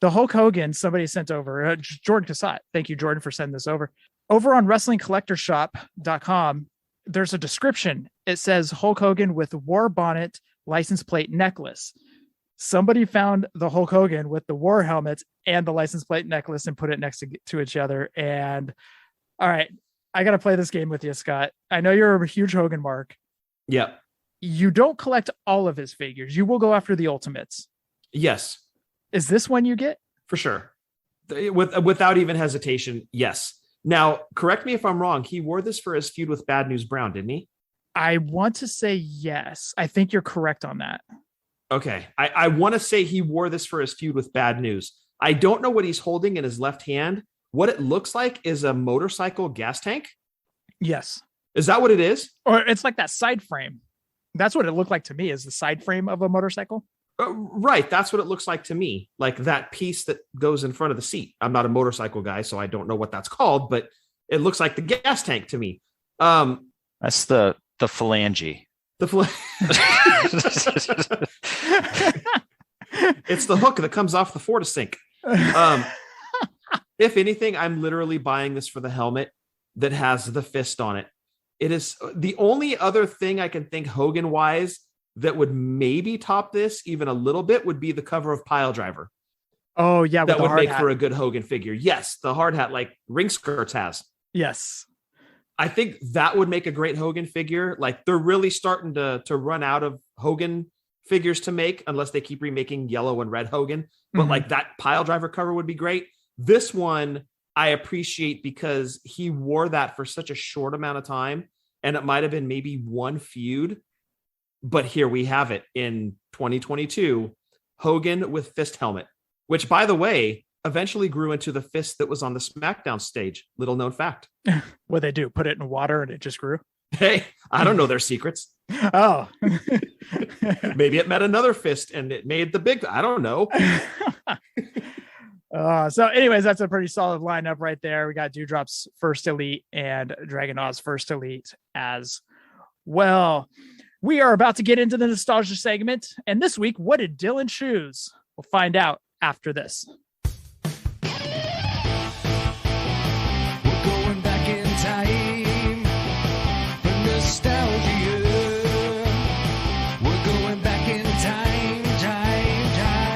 S7: The Hulk Hogan somebody sent over, Jordan Cassat. Thank you, Jordan, for sending this over. Over on WrestlingCollectorShop.com, there's a description. It says Hulk Hogan with war bonnet, license plate, necklace. Somebody found the Hulk Hogan with the war helmet and the license plate necklace and put it next to each other. And all right, I got to play this game with you, Scott. I know you're a huge Hogan mark.
S8: Yeah.
S7: You don't collect all of his figures. You will go after the ultimates.
S8: Yes.
S7: Is this one you get?
S8: For sure. Without even hesitation. Yes. Now, correct me if I'm wrong. He wore this for his feud with Bad News Brown, didn't he?
S7: I want to say yes. I think you're correct on that.
S8: Okay. I want to say he wore this for his feud with Bad News. I don't know what he's holding in his left hand. What it looks like is a motorcycle gas tank.
S7: Yes.
S8: Is that what it is?
S7: Or it's like that side frame. That's what it looked like to me, is the side frame of a motorcycle.
S8: Right. That's what it looks like to me. Like that piece that goes in front of the seat. I'm not a motorcycle guy, so I don't know what that's called, but it looks like the gas tank to me.
S9: That's the phalange.
S8: It's the hook that comes off the Fortisync. If anything, I'm literally buying this for the helmet that has the fist on it. It is the only other thing I can think Hogan wise that would maybe top this even a little bit would be the cover of Pile Driver.
S7: Oh yeah,
S8: that would make for a good Hogan figure. Yes, the hard hat like Ring Skirts has.
S7: Yes,
S8: I think that would make a great Hogan figure. Like they're really starting to run out of Hogan figures to make unless they keep remaking yellow and red Hogan. But like that Pile Driver cover would be great. This one I appreciate because he wore that for such a short amount of time, and it might have been maybe one feud. But here we have it in 2022, Hogan with fist helmet, which, by the way, eventually grew into the fist that was on the SmackDown stage. Little known fact.
S7: What they do? Put it in water and it just grew?
S8: Hey, I don't know their secrets.
S7: Oh.
S8: Maybe it met another fist and it made the big, I don't know.
S7: So anyways, that's a pretty solid lineup right there. We got Dewdrop's First Elite and Dragon Aw's First Elite as well. We are about to get into the nostalgia segment. And this week, what did Dylan choose? We'll find out after this.
S10: We're going back in time for nostalgia. We're going back in time, nostalgia.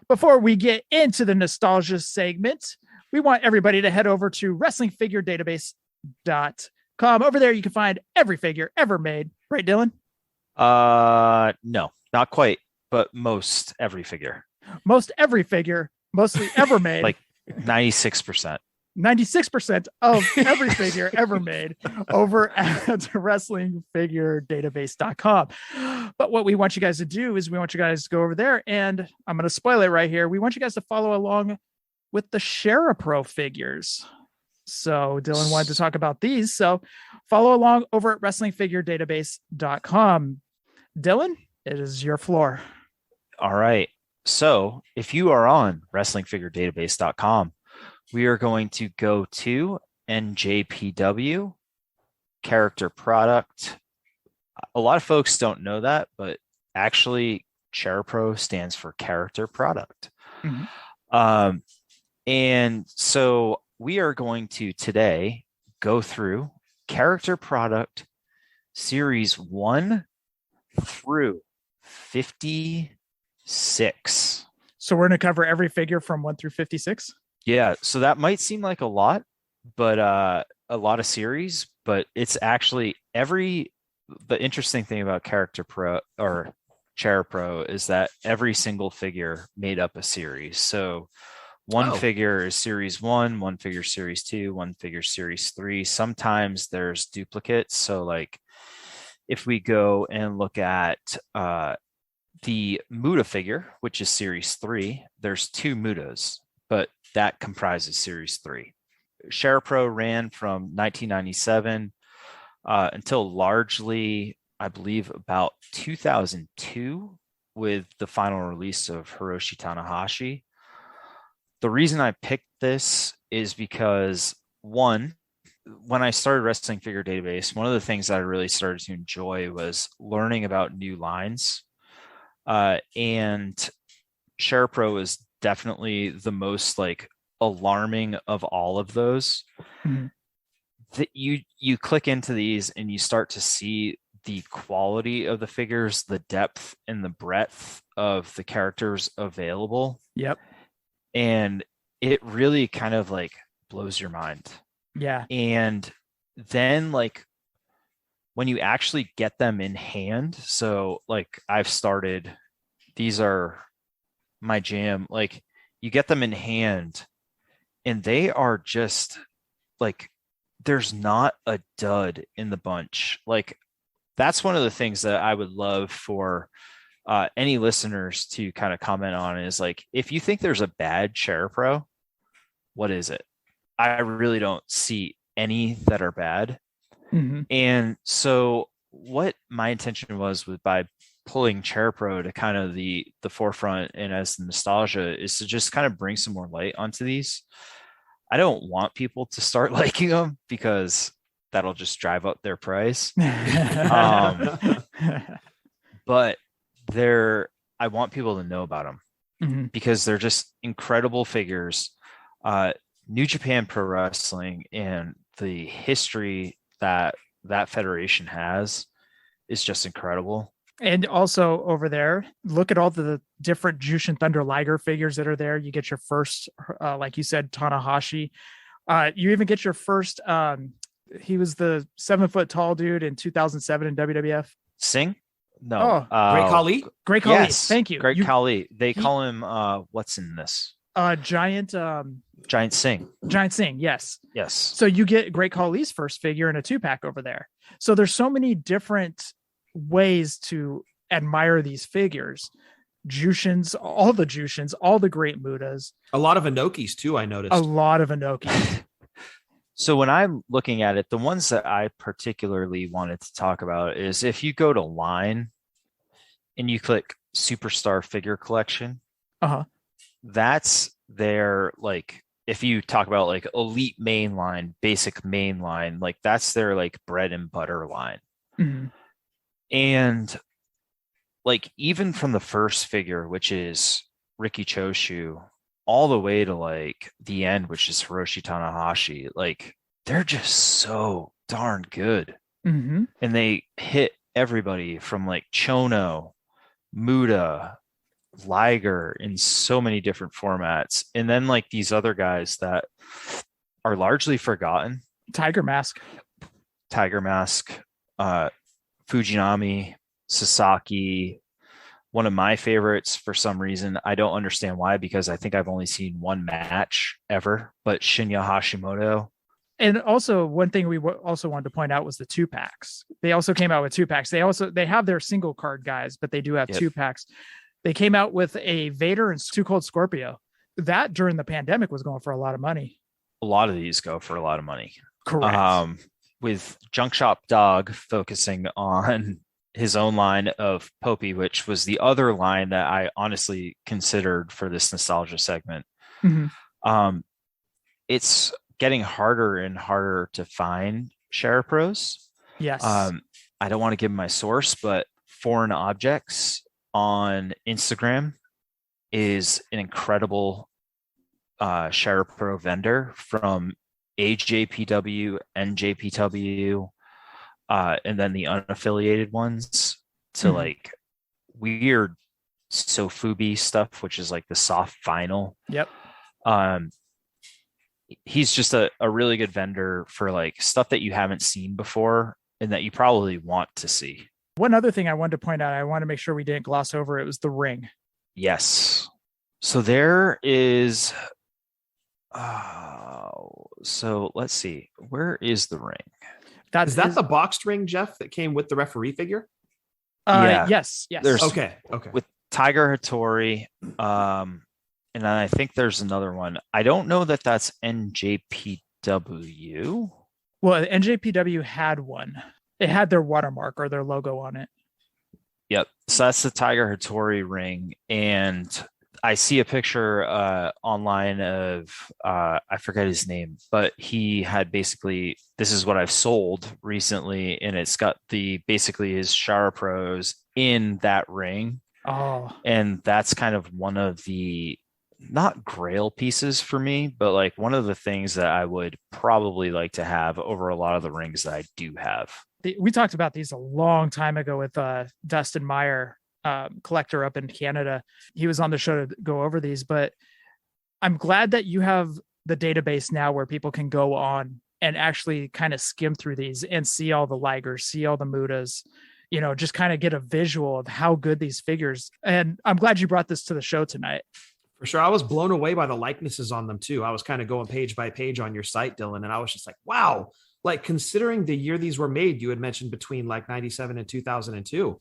S7: Before we get into the nostalgia segment, we want everybody to head over to wrestlingfiguredatabase.com. Over there, you can find every figure ever made. Right, Dylan?
S9: No, not quite, but most every figure.
S7: Most every figure, mostly ever made.
S9: Like 96%.
S7: 96% of every figure ever made over at wrestlingfiguredatabase.com. But what we want you guys to do is we want you guys to go over there, and I'm going to spoil it right here. We want you guys to follow along with the SharaPro figures. So Dylan wanted to talk about these. So follow along over at wrestlingfiguredatabase.com. Dylan, it is your floor.
S9: All right. So if you are on wrestlingfiguredatabase.com, we are going to go to NJPW, character product. A lot of folks don't know that, but actually SharaPro stands for character product. And so we are going to today go through character product series 1 through 56.
S7: So we're going to cover every figure from 1 through 56.
S9: Yeah. So that might seem like a lot, but a lot of series, but it's actually the interesting thing about character pro or SharaPro is that every single figure made up a series. So one figure is series 1, one figure series 2, one figure series 3. Sometimes there's duplicates. So like if we go and look at the Muta figure, which is series 3, there's 2 Mutas, but that comprises series 3. SharaPro ran from 1997 until largely, I believe, about 2002 with the final release of Hiroshi Tanahashi. The reason I picked this is because, one, when I started Wrestling Figure Database, one of the things that I really started to enjoy was learning about new lines. And SharaPro is definitely the most like alarming of all of those. That you click into these and you start to see the quality of the figures, the depth and the breadth of the characters available.
S7: Yep.
S9: And it really kind of like blows your mind.
S7: Yeah.
S9: And then like when you actually get them in hand, so like these are my jam, like you get them in hand and they are just like, there's not a dud in the bunch. Like, that's one of the things that I would love for any listeners to kind of comment on is like, if you think there's a bad SharePro, what is it? I really don't see any that are bad.
S7: Mm-hmm.
S9: And so what my intention was with by pulling SharePro to kind of the forefront and as the nostalgia is to just kind of bring some more light onto these. I don't want people to start liking them because that'll just drive up their price. But I want people to know about them
S7: Mm-hmm.
S9: because they're just incredible figures. New Japan Pro Wrestling and the history that federation has is just incredible.
S7: And also over there, look at all the different Jushin Thunder Liger figures that are there. You get your first, like you said, Tanahashi. You even get your first, he was the 7 foot tall dude in 2007 in WWF.
S9: Singh? No.
S8: Great Khali?
S7: Great Khali.
S9: Yes,
S7: Thank you.
S9: Great Khali. They call him, what's in this?
S7: Giant
S9: Singh.
S7: Giant Singh. Yes.
S9: Yes.
S7: So you get Great Khali's first figure in a 2-pack over there. So there's so many different ways to admire these figures. Jushins, all the great Mudas.
S8: A lot of Inokis too, I noticed.
S7: A lot of Inokis.
S9: So when I'm looking at it, the ones that I particularly wanted to talk about is if you go to line and you click Superstar Figure Collection, that's their, like, if you talk about like elite mainline, basic mainline, like that's their like bread and butter line.
S7: Mm-hmm.
S9: And like, even from the first figure, which is Riki Choshu, all the way to like the end, which is Hiroshi Tanahashi, like they're just so darn good.
S7: Mm-hmm.
S9: And they hit everybody from like Chono, Muda, Liger in so many different formats. And then like these other guys that are largely forgotten.
S7: Tiger Mask,
S9: Fujinami, Sasaki. One of my favorites for some reason. I don't understand why, because I think I've only seen one match ever, but Shinya Hashimoto.
S7: And also one thing we also wanted to point out was the 2-packs. They also came out with 2-packs. They have their single card guys, but they do have 2-packs. They came out with a Vader and Too Cold Scorpio. That during the pandemic was going for a lot of money.
S9: A lot of these go for a lot of money.
S7: Correct.
S9: With Junk Shop Dog focusing on his own line of Popey, which was the other line that I honestly considered for this nostalgia segment.
S7: Mm-hmm.
S9: It's getting harder and harder to find SharePros.
S7: Yes.
S9: I don't want to give my source, but Foreign Objects on Instagram is an incredible SharePro vendor from AJPW, NJPW, and then the unaffiliated ones to like weird Sofubi stuff, which is like the soft vinyl.
S7: Yep.
S9: He's just a really good vendor for like stuff that you haven't seen before and that you probably want to see.
S7: One other thing I wanted to point out, I want to make sure we didn't gloss over, it was the ring.
S9: Yes. So there is, so let's see, where is the ring?
S8: Is that the boxed ring, Jeff, that came with the referee figure?
S9: Yeah.
S7: Yes.
S9: There's
S8: okay.
S9: With Tiger Hattori, and I think there's another one. I don't know that that's NJPW.
S7: Well, NJPW had one. It had their watermark or their logo on it.
S9: Yep. So that's the Tiger Hattori ring. And I see a picture online of, I forget his name, but he had basically, this is what I've sold recently. And it's got basically his SharePros in that ring.
S7: Oh.
S9: And that's kind of one of the, not grail pieces for me, but like one of the things that I would probably like to have over a lot of the rings that I do have.
S7: We talked about these a long time ago with Dustin Meyer, collector up in Canada. He was on the show to go over these, but I'm glad that you have the database now where people can go on and actually kind of skim through these and see all the Ligers, see all the Mudas, just kind of get a visual of how good these figures. And I'm glad you brought this to the show tonight.
S8: For sure. I was blown away by the likenesses on them too. I was kind of going page by page on your site, Dylan, and I was just like, wow. Like considering the year these were made, you had mentioned between like 97 and 2002.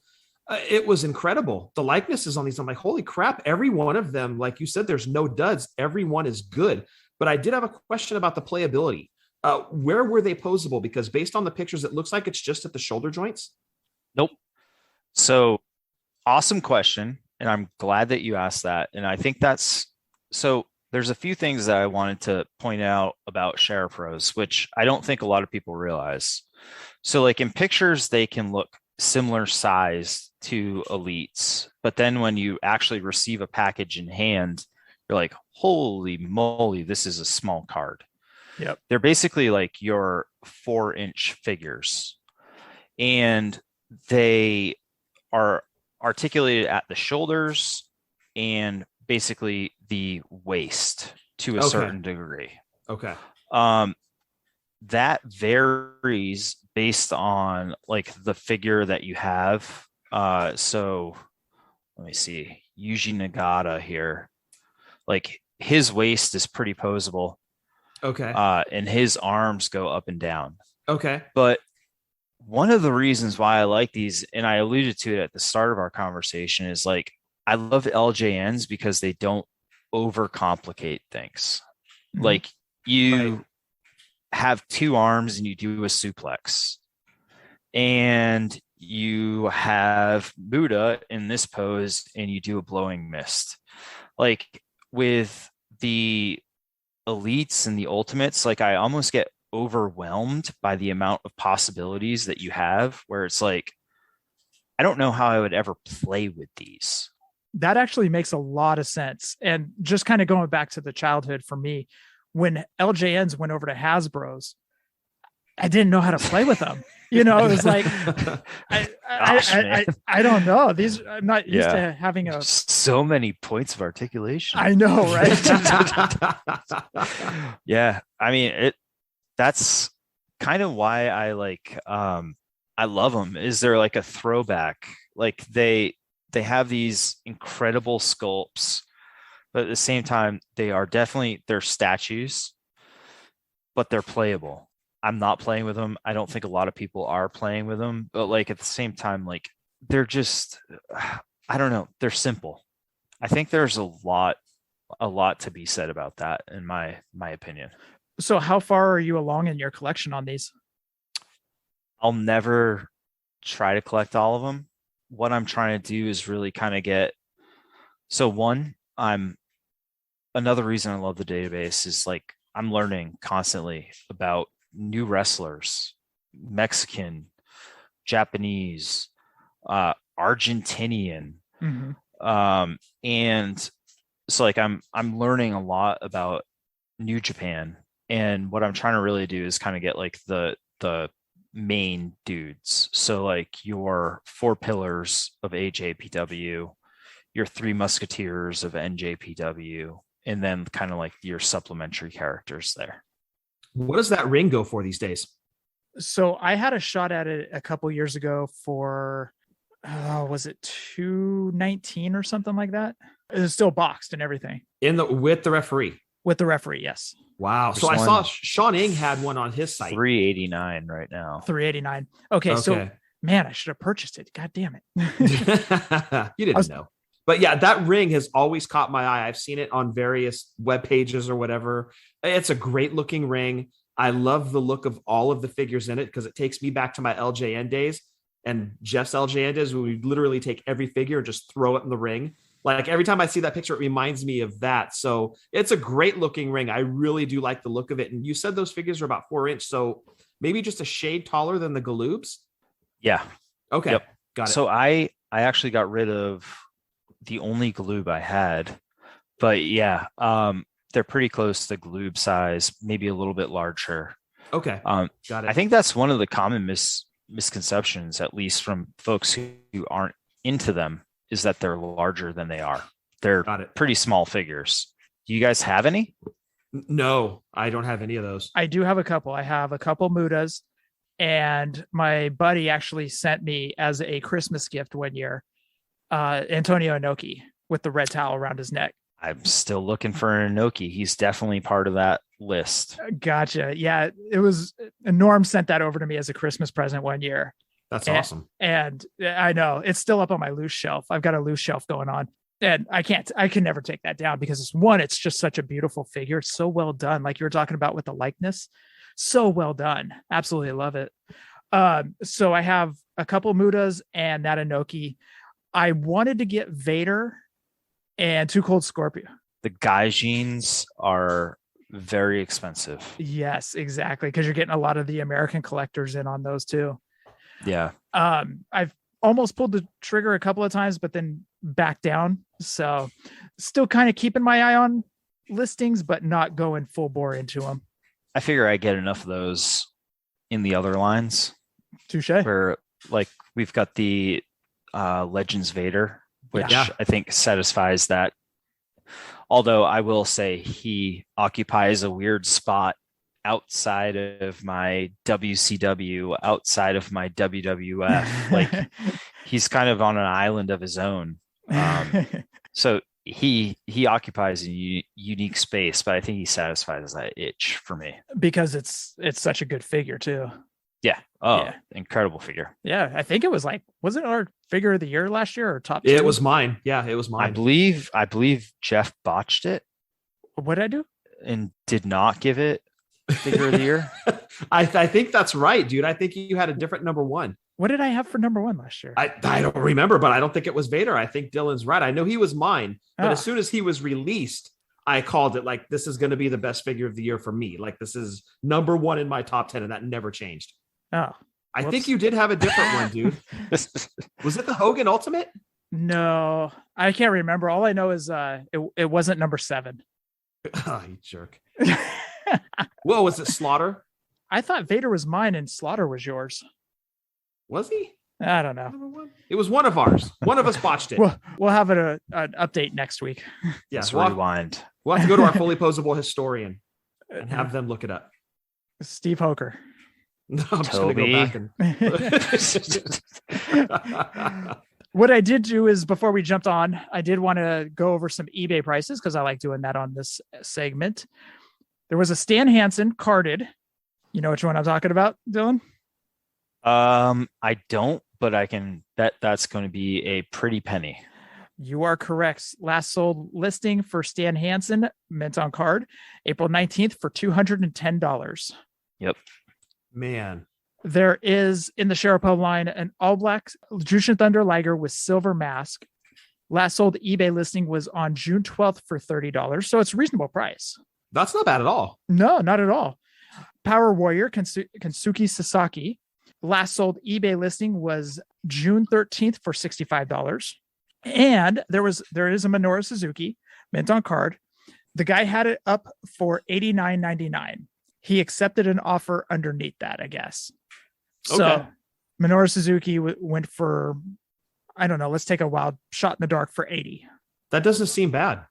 S8: It was incredible. The likenesses on these, I'm like, holy crap. Every one of them, like you said, there's no duds. Every one is good. But I did have a question about the playability. Where were they posable? Because based on the pictures, it looks like it's just at the shoulder joints.
S9: Nope. So awesome question. And I'm glad that you asked that. And I think there's a few things that I wanted to point out about Share Pros, which I don't think a lot of people realize. So like in pictures, they can look similar size to Elites, but then when you actually receive a package in hand, you're like, holy moly, this is a small card.
S7: Yep.
S9: They're basically like your 4-inch figures, and they are articulated at the shoulders and basically the waist to a certain degree.
S8: Okay.
S9: That varies based on like the figure that you have. So let me see, Yuji Nagata here, like his waist is pretty posable.
S8: Okay.
S9: And his arms go up and down.
S8: Okay.
S9: But one of the reasons why I like these, and I alluded to it at the start of our conversation, is like, I love LJNs because they don't overcomplicate things.
S7: Mhm.
S9: Like you have 2 arms and you do a suplex, and you have Buddha in this pose and you do a blowing mist. Like with the Elites and the Ultimates, like I almost get overwhelmed by the amount of possibilities that you have, where it's like, I don't know how I would ever play with these.
S7: That actually makes a lot of sense. And just kind of going back to the childhood for me, when LJNs went over to Hasbro's, I didn't know how to play with them. You know, it was like, I don't know. These, I'm not used to having
S9: so many points of articulation.
S7: I know, right?
S9: Yeah. I mean, that's kind of why I like, I love them. Is there like a throwback? Like they have these incredible sculpts, but at the same time, they're statues, but they're playable. I'm not playing with them. I don't think a lot of people are playing with them, but like at the same time, like they're just, I don't know. They're simple. I think there's a lot to be said about that in my opinion.
S7: So how far are you along in your collection on these?
S9: I'll never try to collect all of them. What I'm trying to do is really kind of another reason I love the database is like, I'm learning constantly about new wrestlers, Mexican, Japanese, Argentinian.
S7: Mm-hmm.
S9: And so like, I'm learning a lot about New Japan. And what I'm trying to really do is kind of get like the main dudes. So like your 4 pillars of AJPW, your 3 musketeers of NJPW, and then kind of like your supplementary characters there.
S8: What does that ring go for these days?
S7: So I had a shot at it a couple years ago for, was it 219 or something like that? It was still boxed and everything.
S8: With the referee.
S7: With the referee, yes.
S8: Wow. So I saw Sean Ing had one on his site.
S9: 389 right now.
S7: 389. Okay. So man, I should have purchased it. God damn it.
S8: You didn't know. But yeah, that ring has always caught my eye. I've seen it on various web pages or whatever. It's a great looking ring. I love the look of all of the figures in it because it takes me back to my LJN days and Jeff's LJN days where we literally take every figure and just throw it in the ring. Like every time I see that picture, it reminds me of that. So it's a great looking ring. I really do like the look of it. And you said those figures are about 4 inch. So maybe just a shade taller than the Galoobs.
S9: Yeah.
S8: Okay.
S9: Yep.
S8: Got it.
S9: So I actually got rid of the only Galoob I had, but yeah, they're pretty close to Galoob size, maybe a little bit larger.
S8: Okay. Got it.
S9: I think that's one of the common misconceptions, at least from folks who aren't into them, is that they're larger than they are. They're pretty small figures. Do you guys have any?
S8: No, I don't have any of those.
S7: I do have a couple. I have a couple Mudas, and my buddy actually sent me as a Christmas gift one year, Antonio Inoki with the red towel around his neck.
S9: I'm still looking for an Inoki. He's definitely part of that list.
S7: Gotcha. Yeah, it was Norm sent that over to me as a Christmas present one year.
S8: That's awesome.
S7: And I know it's still up on my loose shelf. I've got a loose shelf going on. And I can never take that down because it's just such a beautiful figure. It's so well done. Like you were talking about with the likeness. So well done. Absolutely love it. So I have a couple Mudas and that Inoki. I wanted to get Vader and Too Cold Scorpio.
S9: The Gaijins are very expensive.
S7: Yes, exactly. Because you're getting a lot of the American collectors in on those too.
S9: Yeah.
S7: I've almost pulled the trigger a couple of times, but then back down. So still kind of keeping my eye on listings, but not going full bore into them.
S9: I figure I get enough of those in the other lines.
S7: Touche.
S9: Where like we've got the Legends Vader, which I think satisfies that. Although I will say he occupies a weird spot outside of my WCW, outside of my WWF. Like he's kind of on an island of his own. So he occupies a unique space, but I think he satisfies that itch for me.
S7: Because it's such a good figure too.
S9: Yeah. Oh, yeah. Incredible figure.
S7: Yeah. I think it was was it our figure of the year last year or top 2?
S8: It was mine. Yeah, it was mine.
S9: I believe Jeff botched it.
S7: What did I do?
S9: And did not give it figure of the year.
S8: I think that's right, dude. I think you had a different number 1.
S7: What did I have for number 1 last year?
S8: I don't remember, but I don't think it was Vader. I think Dylan's right. I know he was mine, but as soon as he was released, I called it like, this is going to be the best figure of the year for me. Like this is number 1 in my top 10, and that never changed.
S7: Oh,
S8: I think you did have a different one, dude. Was it the Hogan Ultimate?
S7: No, I can't remember. All I know is it wasn't number 7.
S8: Oh, you jerk. Whoa, was it Slaughter?
S7: I thought Vader was mine and Slaughter was yours.
S8: Was he?
S7: I don't know.
S8: It was one of ours. One of us botched it.
S7: We'll have an update next week.
S9: Yes, rewind.
S8: We'll have to go to our fully posable historian and have them look it up.
S7: Steve Hoker.
S8: No, I'm just going to go back and.
S7: What I did do is before we jumped on, I did want to go over some eBay prices because I like doing that on this segment. There was a Stan Hansen carded. You know which one I'm talking about, Dylan?
S9: I don't, but I can bet that's going to be a pretty penny.
S7: You are correct. Last sold listing for Stan Hansen, mint on card, April 19th for $210.
S9: Yep.
S8: Man.
S7: There is in the Sharapova line an all black Jushin Thunder Liger with silver mask. Last sold eBay listing was on June 12th for $30. So it's a reasonable price.
S8: That's not bad at all.
S7: No, not at all. Power Warrior Kensuke Sasaki. Last sold eBay listing was June 13th for $65. And there is a Minoru Suzuki mint on card. The guy had it up for $89.99. He accepted an offer underneath that, I guess. So
S8: okay.
S7: Minoru Suzuki went for, I don't know, let's take a wild shot in the dark for 80.
S8: That doesn't seem bad.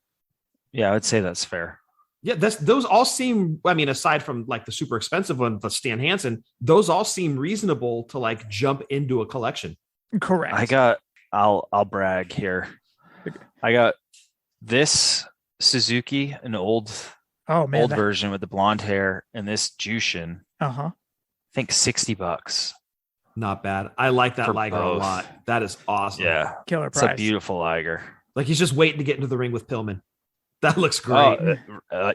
S9: Yeah, I would say that's fair.
S8: Yeah, those all seem, I mean, aside from like the super expensive one, the Stan Hansen, those all seem reasonable to like jump into a collection.
S7: Correct.
S9: I'll brag here. I got this Suzuki, an old version with the blonde hair, and this Jushin.
S7: Uh-huh.
S9: I think $60.
S8: Not bad. I like that
S9: For
S8: Liger
S9: both.
S8: a lot. That is awesome.
S9: Yeah.
S7: Killer
S9: It's
S7: price.
S9: a beautiful Liger.
S8: Like he's just waiting to get into the ring with Pillman. That looks great.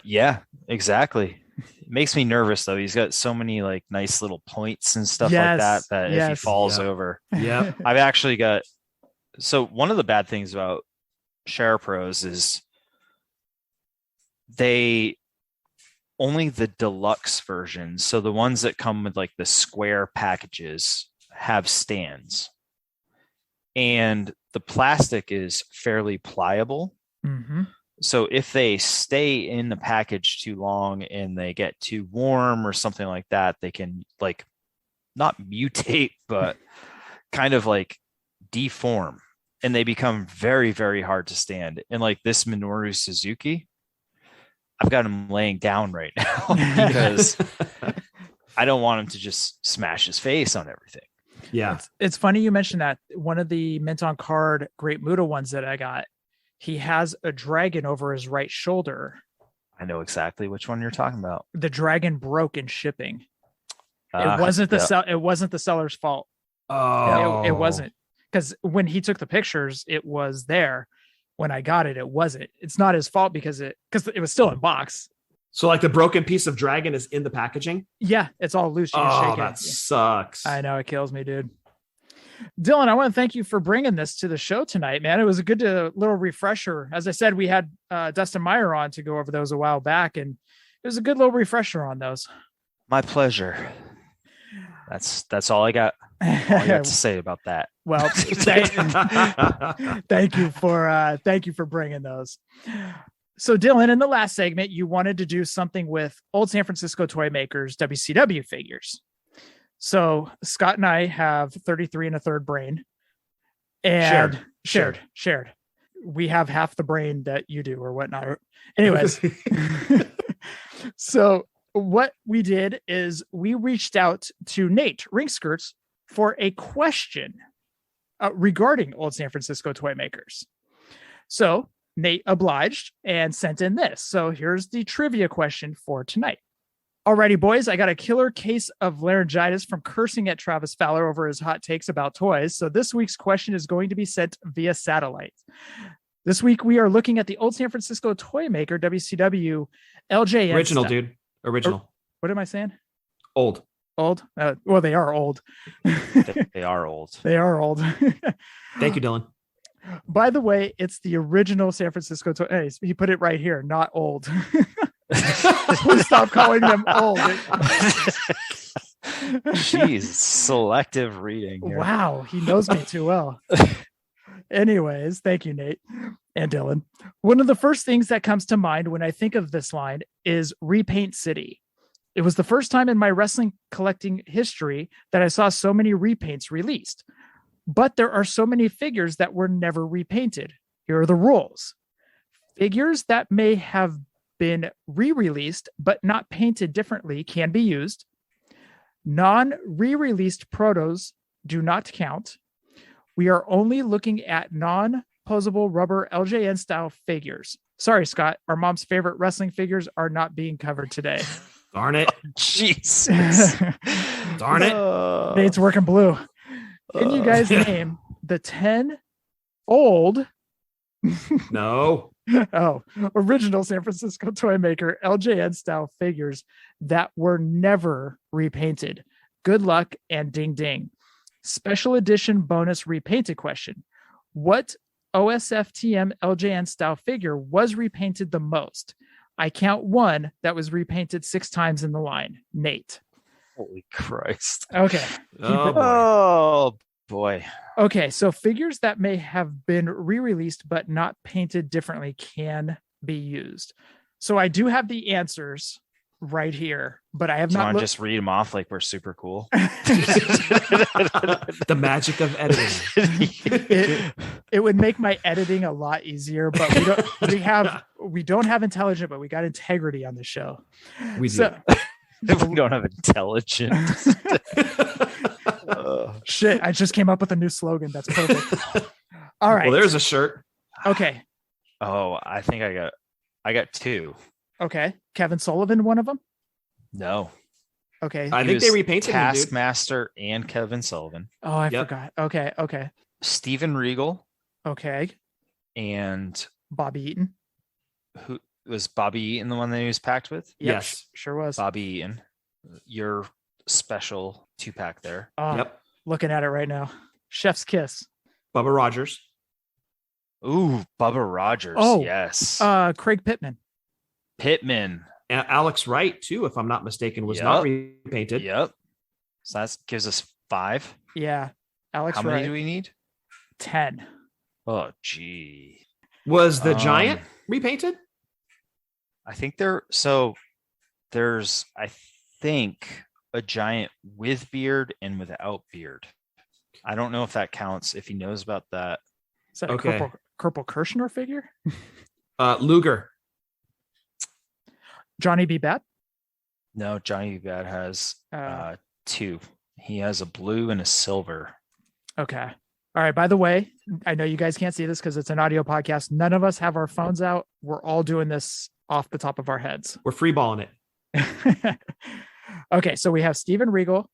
S9: Yeah, exactly. It makes me nervous though. He's got so many like nice little points and stuff like that if he falls over.
S8: Yeah.
S9: I've actually got, so one of the bad things about Share Pros is only the deluxe versions, so the ones that come with like the square packages, have stands. And the plastic is fairly pliable.
S7: Mm-hmm.
S9: So if they stay in the package too long and they get too warm or something like that, they can like not mutate, but kind of like deform, and they become very, very hard to stand. And like this Minoru Suzuki, I've got him laying down right now because I don't want him to just smash his face on everything.
S8: Yeah.
S7: It's funny you mentioned that. One of the mint on card Great Muda ones that I got, He has a dragon over his right shoulder.
S9: I know exactly which one you're talking about.
S7: The dragon broke in shipping. It wasn't the seller's fault.
S8: Oh,
S7: It wasn't, because when he took the pictures, it was there. When I got it, it wasn't. It's not his fault because it was still in box.
S8: So like the broken piece of dragon is in the packaging?
S7: Yeah, it's all loose. You can shake
S8: that
S7: it.
S8: sucks.
S7: I know, it kills me, dude. Dylan, I want to thank you for bringing this to the show tonight, man. It was a good little refresher. As I said, we had Dustin Meyer on to go over those a while back, and it was a good little refresher on those.
S9: My pleasure. That's all I got. All I got to say about that.
S7: Well, thank you for bringing those. So, Dylan, in the last segment, you wanted to do something with old San Francisco toy makers WCW figures. So Scott and I have 33 and a third brain, and shared. We have half the brain that you do or whatnot. Anyways, so what we did is we reached out to Nate Ringskirts for a question regarding old San Francisco toy makers. So Nate obliged and sent in this. So here's the trivia question for tonight. Alrighty, boys, I got a killer case of laryngitis from cursing at Travis Fowler over his hot takes about toys. So this week's question is going to be sent via satellite. This week, we are looking at the old San Francisco toy maker, WCW LJN.
S8: Original, dude. Original.
S7: What am I saying?
S8: Old.
S7: Old? Well, they are old.
S9: They are old.
S7: They are old.
S8: Thank you, Dylan.
S7: By the way, it's the original San Francisco toy. Hey, he put it right here, not old. Please stop calling them old.
S9: Jeez, selective reading here.
S7: Wow, he knows me too well. Anyways, thank you, Nate and Dylan. One of the first things that comes to mind when I think of this line is Repaint City. It was the first time in my wrestling collecting history that I saw so many repaints released. But there are so many figures that were never repainted. Here are the rules. Figures that may have been re-released but not painted differently can be used. Non-re-released protos do not count. We are only looking at non-posable rubber LJN style figures. Sorry, Scott, our mom's favorite wrestling figures are not being covered today.
S8: Darn it.
S9: Jesus.
S8: Darn it.
S7: Nate's working blue. Can you guys name the 10 old original San Francisco toy maker LJN style figures that were never repainted? Good luck and ding ding. Special edition bonus repainted question. What OSFTM LJN style figure was repainted the most? I count one that was repainted 6 times in the line. Nate.
S9: Holy Christ.
S7: Okay.
S9: Oh boy.
S7: Okay, so figures that may have been re-released but not painted differently can be used. So I do have the answers right here, but I have not
S9: just read them off like we're super cool.
S8: The magic of editing.
S7: It would make my editing a lot easier, but we don't have intelligent, but we got integrity on the show.
S8: We do.
S9: We don't have intelligence.
S7: Shit, I just came up with a new slogan. That's perfect. All right.
S8: Well, there's a shirt.
S7: Okay.
S9: Oh, I think I got 2.
S7: Okay. Kevin Sullivan, one of them?
S9: No.
S7: Okay.
S8: I think they repainted him, dude.
S9: Taskmaster and Kevin Sullivan.
S7: Oh, I forgot. Okay.
S9: Steven Regal.
S7: Okay.
S9: And
S7: Bobby Eaton.
S9: Who was Bobby Eaton the one that he was packed with?
S7: Yep,
S8: Yes.
S7: Sure was.
S9: Bobby Eaton. Your special 2-pack there.
S8: Yep.
S7: Looking at it right now. Chef's kiss.
S8: Bubba Rogers.
S9: Ooh, Bubba Rogers.
S7: Oh,
S9: yes.
S7: Craig Pittman.
S9: Pittman.
S8: And Alex Wright, too, if I'm not mistaken, was not repainted.
S9: Yep. So that gives us 5.
S7: Yeah. Alex
S9: How
S7: Wright.
S9: many do we need?
S7: 10.
S9: Oh, gee.
S8: Was the Giant repainted?
S9: I think there's a Giant with beard and without beard. I don't know if that counts, if he knows about that.
S7: Is that a Corporal Kirshner figure?
S8: Luger.
S7: Johnny B. Bad?
S9: No, Johnny B. Bad has 2. He has a blue and a silver.
S7: Okay. All right. By the way, I know you guys can't see this because it's an audio podcast. None of us have our phones out. We're all doing this off the top of our heads.
S8: We're freeballing it.
S7: Okay. So we have Steven Regal,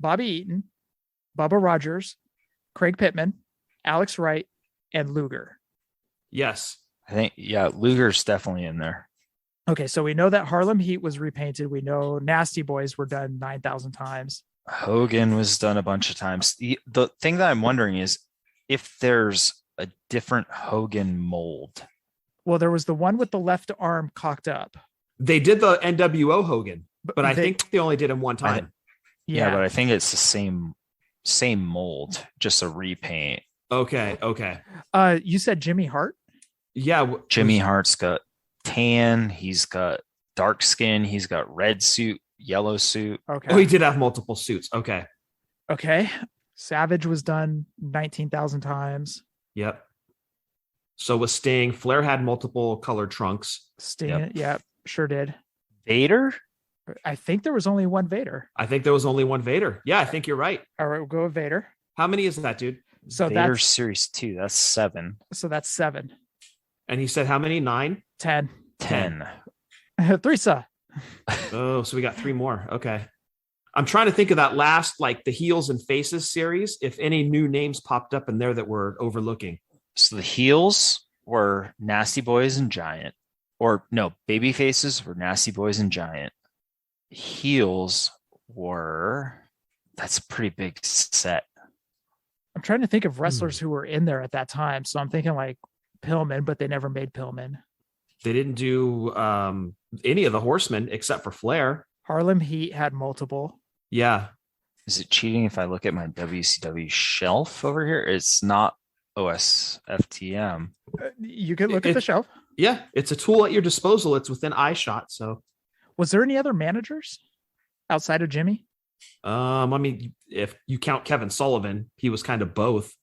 S7: Bobby Eaton, Bubba Rogers, Craig Pittman, Alex Wright, and Luger.
S8: Yes.
S9: I think, yeah, Luger's definitely in there.
S7: Okay. So we know that Harlem Heat was repainted. We know Nasty Boys were done 9,000 times.
S9: Hogan was done a bunch of times. The thing that I'm wondering is if there's a different Hogan mold.
S7: Well, there was the one with the left arm cocked up.
S8: They did the NWO Hogan, but I think they only did him one time.
S9: Yeah, but I think it's the same mold, just a repaint.
S8: Okay.
S7: You said Jimmy Hart?
S8: Yeah.
S9: Jimmy Hart's got tan. He's got dark skin. He's got red suit, yellow suit.
S7: Okay.
S8: Oh, he did have multiple suits. Okay.
S7: Savage was done 19,000 times.
S8: Yep. So was Sting. Flair had multiple colored trunks.
S7: Sting, yep, sure did.
S9: Vader?
S7: I think there was only one Vader.
S8: I think there was only one Vader. Yeah, I think you're right.
S7: All right, we'll go with Vader.
S8: How many is that, dude?
S7: So
S9: Vader
S7: that's
S9: Series 2. That's 7.
S7: So that's 7.
S8: And he said how many? 9?
S7: 10.
S9: 10.
S7: Three.
S8: Oh, so we got 3 more. Okay. I'm trying to think of that last, like the Heels and Faces series, if any new names popped up in there that we're overlooking.
S9: So the heels were Nasty Boys and Giant. Or no, baby faces were Nasty Boys and Giant. Heels were, that's a pretty big set.
S7: I'm trying to think of wrestlers who were in there at that time. So I'm thinking like Pillman, but they never made Pillman.
S8: They didn't do any of the Horsemen except for Flair.
S7: Harlem Heat had multiple.
S8: Yeah.
S9: Is it cheating if I look at my WCW shelf over here? It's not OSFTM.
S7: You could look at the shelf.
S8: Yeah, it's a tool at your disposal. It's within eye shot. So,
S7: was there any other managers outside of Jimmy?
S8: I mean, if you count Kevin Sullivan, he was kind of both,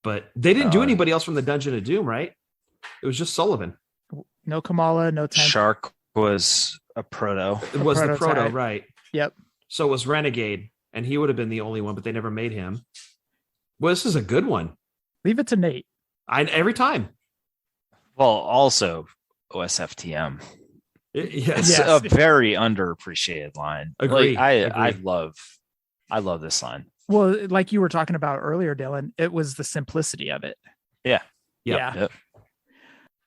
S8: but they didn't do anybody else from the Dungeon of Doom, right? It was just Sullivan.
S7: No Kamala, no time.
S9: Shark was a proto.
S8: It was the proto, right?
S7: Yep.
S8: So it was Renegade, and he would have been the only one, but they never made him. Well, this is a good one.
S7: Leave it to Nate.
S8: Every time.
S9: Well, also OSFTM.
S8: Yes.
S9: It's a very underappreciated line.
S8: Agree.
S9: I love this line.
S7: Well, like you were talking about earlier, Dylan, it was the simplicity of it.
S9: Yeah.
S7: Yeah.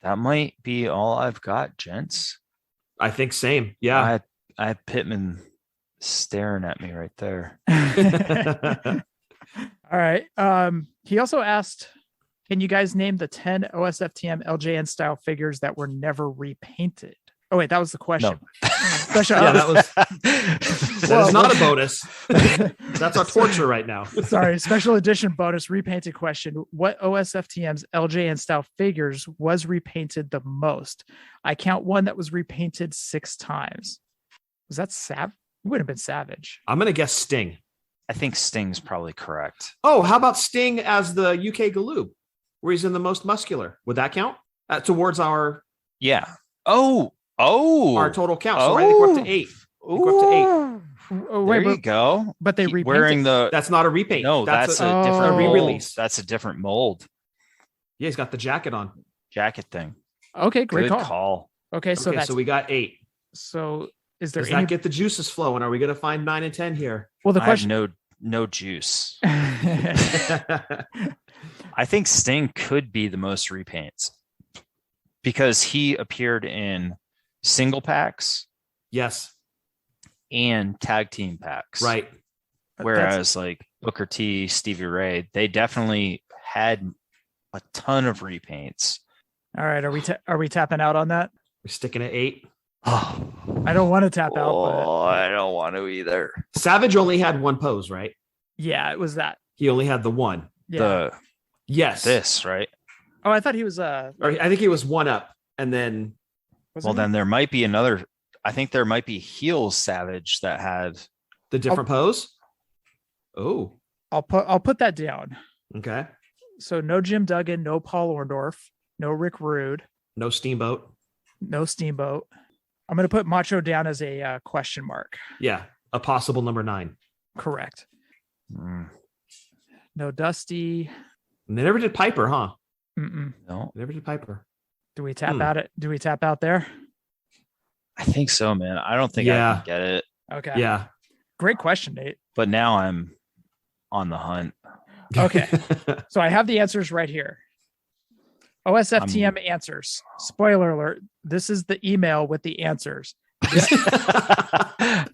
S9: That might be all I've got, gents.
S8: I think same. Yeah.
S9: I have Pittman staring at me right there.
S7: All right. He also asked, can you guys name the 10 OSFTM LJN style figures that were never repainted? Oh, wait, that was the question.
S9: No.
S8: Yeah, that is not a bonus. That's our torture right now.
S7: Sorry, special edition bonus repainted question. What OSFTM's LJN style figures was repainted the most? I count one that was repainted 6 times. Was that Savage? It would have been Savage.
S8: I'm going to guess Sting.
S9: I think Sting's probably correct.
S8: Oh, how about Sting as the UK Galoob, where he's in the most muscular? Would that count? Towards our...
S9: Yeah. Our
S8: total count. So I think we're up to 8. We're up to 8.
S7: Oh, wait,
S9: there you go.
S7: But they repainted.
S9: Wearing the...
S8: That's not a repaint.
S9: No, that's a different
S8: re-release.
S9: That's a different mold.
S8: Yeah, he's got the jacket on.
S9: Jacket thing.
S7: Okay, great
S9: Good
S7: call. Okay, so
S8: so we got 8.
S7: So is there
S8: Does that get the juices flowing? Are we going to find 9 and 10 here?
S7: Well, the question...
S9: I have no juice. I think Sting could be the most repaints because he appeared in single packs,
S8: yes,
S9: and tag team packs,
S8: right?
S9: Whereas like Booker T, Stevie Ray, they definitely had a ton of repaints.
S7: All right, are we tapping out on that?
S8: We're sticking at 8.
S9: Oh,
S7: I don't want to tap out.
S9: Oh, I don't want to either.
S8: Savage only had one pose, right?
S7: Yeah, it was that.
S8: He only had the one.
S7: Yeah.
S8: Yes.
S9: This, right?
S7: Oh, I thought he was
S8: Or I think he was one up, and then.
S9: Then there might be another. I think there might be heel Savage that had
S8: the different pose. Oh,
S7: I'll put that down.
S8: Okay.
S7: So no Jim Duggan, no Paul Orndorff, no Rick Rude,
S8: no Steamboat.
S7: I'm going to put Macho down as a question mark.
S8: Yeah, a possible number 9.
S7: Correct. No Dusty,
S8: And they never did Piper, huh?
S7: Mm-mm.
S9: No,
S8: They never did Piper.
S7: Do we tap out it? Do we tap out there?
S9: I think so, man. I don't think I can get it.
S7: Okay.
S8: Yeah.
S7: Great question, Nate.
S9: But now I'm on the hunt.
S7: Okay. So I have the answers right here. OSFTM answers. Spoiler alert. This is the email with the answers.
S8: I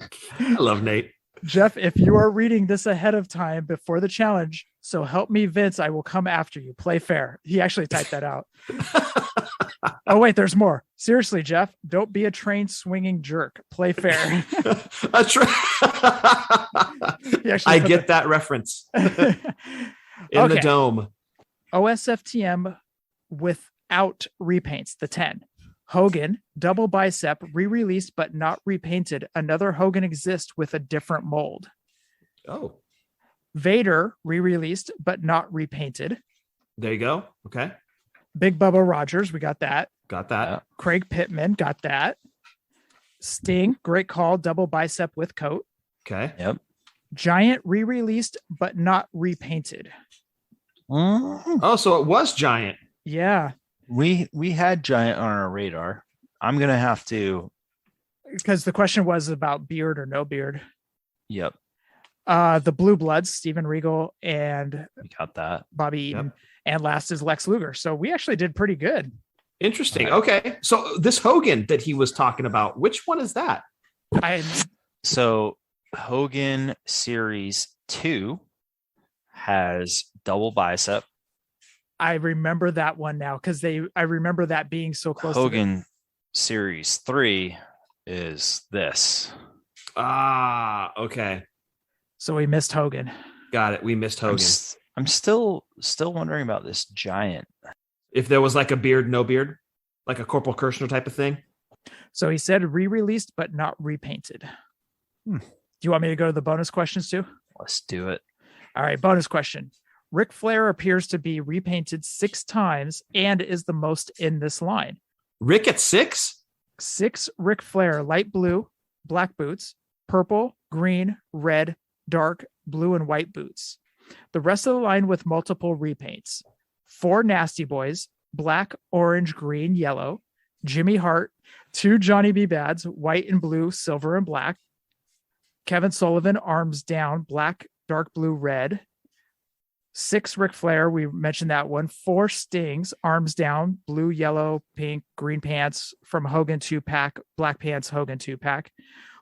S8: love Nate.
S7: Jeff, if you are reading this ahead of time before the challenge, so help me, Vince, I will come after you. Play fair. He actually typed that out. Oh, wait, there's more. Seriously, Jeff, don't be a train swinging jerk. Play fair.
S8: I get that reference. In the dome.
S7: OSFTM without repaints, the 10. Hogan, double bicep, re-released but not repainted. Another Hogan exists with a different mold.
S8: Oh.
S7: Vader, re-released but not repainted.
S8: There you go. Okay.
S7: Big Bubba Rogers, we got that.
S8: Got that.
S7: Craig Pittman, got that. Sting, great call, double bicep with coat.
S8: Okay.
S9: Yep.
S7: Giant, re-released but not repainted.
S8: Oh, so it was Giant.
S7: Yeah.
S9: We had Giant on our radar. I'm gonna have to,
S7: because the question was about beard or no beard.
S9: Yep.
S7: The Blue Bloods, Steven Regal and
S9: We got that.
S7: Bobby Eaton. And last is Lex Luger. So we actually did pretty good.
S8: Interesting. Okay. So this Hogan that he was talking about, which one is that?
S9: So Hogan Series 2 has double bicep.
S7: I remember that one now because I remember that being so close.
S9: Hogan Series 3 is this.
S8: Ah, okay.
S7: So we missed Hogan.
S8: Got it. We missed Hogan.
S9: I'm still wondering about this Giant.
S8: If there was like a beard, no beard, like a Corporal Kirshner type of thing.
S7: So he said re-released but not repainted. Do you want me to go to the bonus questions too?
S9: Let's do it.
S7: All right, bonus question. Ric Flair appears to be repainted 6 times and is the most in this line.
S8: Rick at 6?
S7: 6 Ric Flair, light blue, black boots, purple, green, red, dark, blue, and white boots. The rest of the line with multiple repaints. 4 Nasty Boys, black, orange, green, yellow. Jimmy Hart, 2 Johnny B. Bads, white and blue, silver and black. Kevin Sullivan, arms down, black, dark blue, red. 6 Ric Flair, we mentioned that one. 4 Stings, arms down, blue, yellow, pink, green pants from Hogan 2-pack, black pants, Hogan 2-pack.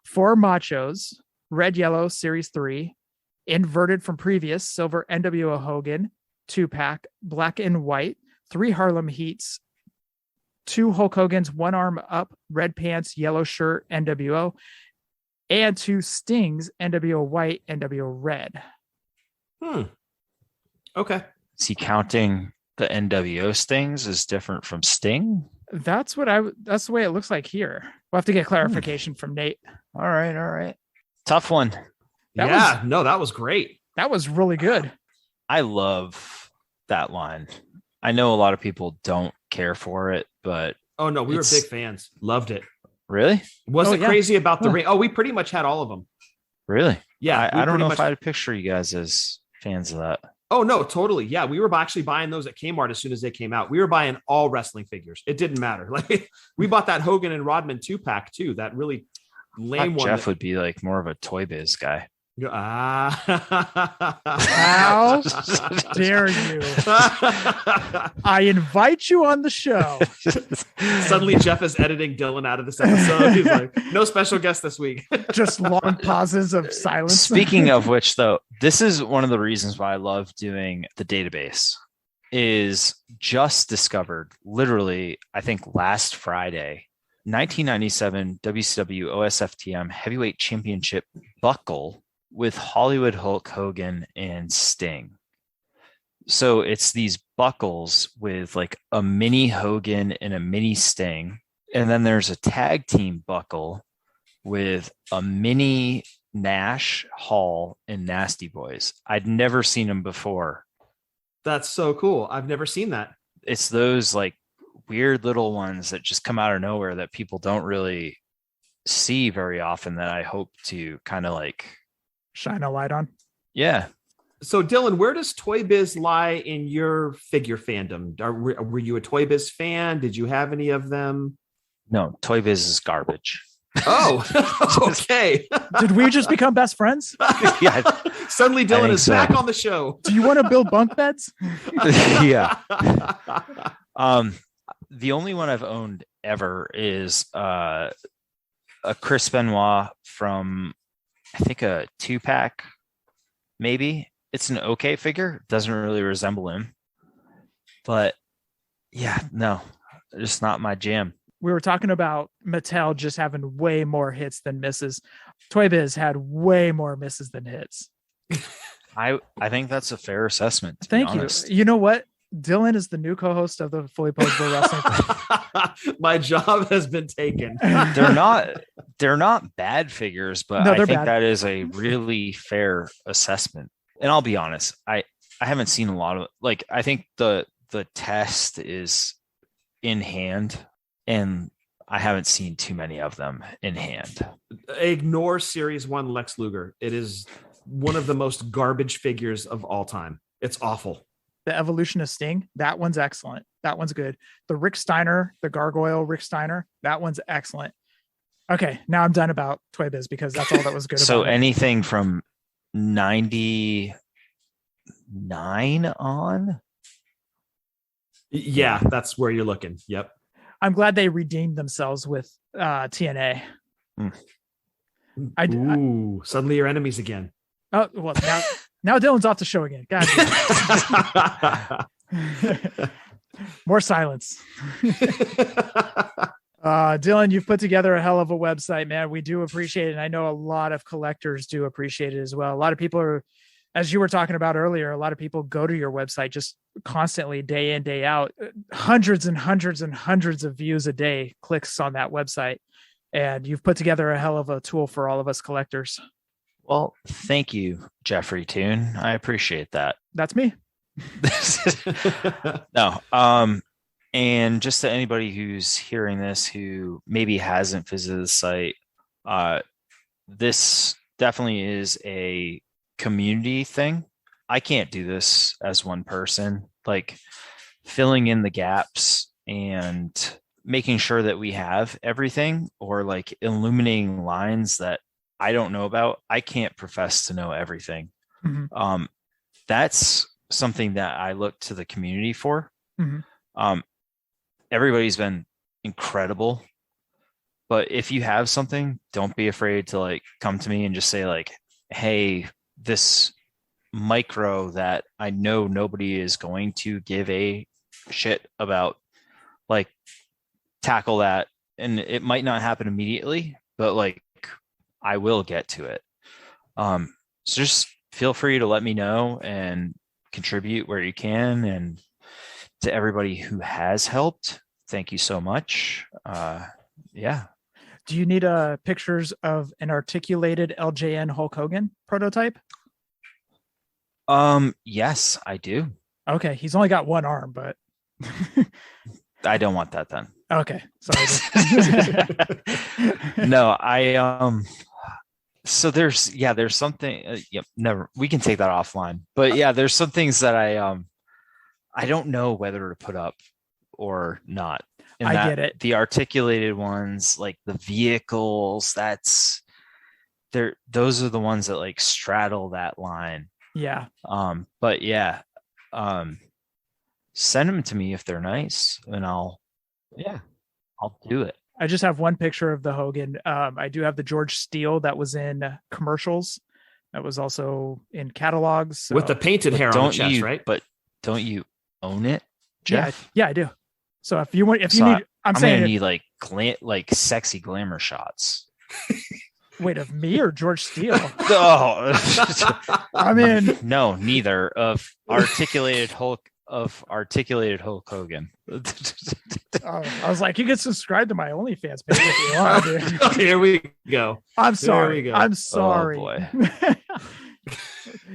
S7: 4 Machos, red, yellow, series 3. Inverted from previous, silver NWO Hogan 2-pack, black and white. 3 Harlem Heats, 2 Hulk Hogan's, 1 arm up, red pants, yellow shirt, NWO. And 2 Stings, NWO white, NWO red.
S8: Okay.
S9: Is he counting the NWO Stings as different from Sting?
S7: That's the way it looks like here. We'll have to get clarification from Nate.
S9: All right. Tough one.
S8: That was great.
S7: That was really good.
S9: I love that line. I know a lot of people don't care for it, but
S8: oh no, we were big fans. Loved it.
S9: Really?
S8: Wasn't crazy about the ring. Oh, we pretty much had all of them.
S9: Really?
S8: Yeah.
S9: I don't know if I'd picture you guys as fans of that.
S8: Oh no, totally. Yeah, we were actually buying those at Kmart as soon as they came out. We were buying all wrestling figures. It didn't matter. Like we bought that Hogan and Rodman 2-pack too. That really lame one.
S9: Jeff would be like more of a Toy Biz guy.
S7: How dare you? I invite you on the show.
S8: Suddenly Jeff is editing Dylan out of this episode. He's like, no special guest this week.
S7: Just long pauses of silence.
S9: Speaking of which, though, this is one of the reasons why I love doing the database. Is just discovered literally, I think last Friday, 1997 WCW OSFTM Heavyweight Championship buckle with Hollywood Hulk Hogan and Sting. So it's these buckles with like a mini Hogan and a mini Sting. And then there's a tag team buckle with a mini Nash, Hall, and Nasty Boys. I'd never seen them before.
S8: That's so cool. I've never seen that.
S9: It's those like weird little ones that just come out of nowhere that people don't really see very often that I hope to kind of like
S7: shine a light on.
S9: Yeah.
S8: So Dylan, where does Toy Biz lie in your figure fandom? Were you a Toy Biz fan? Did you have any of them?
S9: No, Toy Biz is garbage.
S8: Oh, okay.
S7: Did we just become best friends?
S9: Yeah.
S8: Suddenly Dylan is
S9: so.
S8: back on the show.
S7: Do you want to build bunk beds?
S9: Yeah. The only one I've owned ever is a Chris Benoit from, I think, a 2-pack, maybe. It's an okay figure. Doesn't really resemble him. But yeah, no, just not my jam.
S7: We were talking about Mattel just having way more hits than misses. Toy Biz had way more misses than hits.
S9: I think that's a fair assessment.
S7: Thank you. You know what? Dylan is the new co-host of the Fully Poseable Wrestling.
S8: My job has been taken.
S9: They're not bad figures, but
S7: No,
S9: I think
S7: bad.
S9: that is a really fair assessment. And I'll be honest, I haven't seen a lot of, like, I think the test is in hand, and I haven't seen too many of them in hand.
S8: Ignore Series 1 Lex Luger. It is one of the most garbage figures of all time. It's awful.
S7: The Evolution of Sting, that one's excellent. That one's good. The Rick Steiner, the Gargoyle Rick Steiner, that one's excellent. Okay, now I'm done about Toy Biz because that's all that was good
S9: So
S7: about it.
S9: anything from 99 on?
S8: Yeah, that's where you're looking. Yep.
S7: I'm glad they redeemed themselves with TNA.
S8: Ooh, suddenly you're enemies again.
S7: Oh, well, now Dylan's off the show again. God. More silence. Dylan, you've put together a hell of a website, man. We do appreciate it. And I know a lot of collectors do appreciate it as well. A lot of people are, as you were talking about earlier, a lot of people go to your website just constantly, day in, day out, hundreds and hundreds and hundreds of views a day, clicks on that website. And you've put together a hell of a tool for all of us collectors.
S9: Well, thank you, Jeffrey Toon. I appreciate that.
S7: That's me.
S9: No. And just to anybody who's hearing this who maybe hasn't visited the site, this definitely is a community thing. I can't do this as one person, like filling in the gaps and making sure that we have everything, or like illuminating lines that I don't know about. I can't profess to know everything.
S7: Mm-hmm.
S9: That's something that I look to the community for.
S7: Mm-hmm.
S9: Everybody's been incredible, but if you have something, don't be afraid to like come to me and just say like, hey, this micro that I know nobody is going to give a shit about, like, tackle that. And it might not happen immediately, but like I will get to it. So just feel free to let me know and contribute where you can. And to everybody who has helped, thank you so much. Yeah.
S7: Do you need pictures of an articulated LJN Hulk Hogan prototype?
S9: Yes, I do.
S7: Okay, he's only got one arm, but
S9: I don't want that then.
S7: Okay, sorry.
S9: No, so there's something, never, we can take that offline, but yeah, there's some things that I don't know whether to put up or not. And
S7: I get it.
S9: The articulated ones, like the vehicles, those are the ones that like straddle that line.
S7: Yeah.
S9: But yeah, send them to me if they're nice, and I'll do it.
S7: I just have one picture of the Hogan. I do have the George Steele that was in commercials. That was also in catalogs. So.
S8: With the painted hair on the chest, right?
S9: But don't you own it, Jeff?
S7: Yeah, I do. So if you need, I'm
S9: saying
S7: gonna
S9: need like sexy glamour shots.
S7: Wait, of me or George Steele?
S9: Oh,
S7: I mean,
S9: no, neither. Of articulated Hulk Hogan.
S7: I was like, you can subscribe to my OnlyFans page if you want, dude.
S8: Here we go.
S7: I'm sorry.
S8: Here we go.
S7: I'm sorry.
S9: Oh, boy.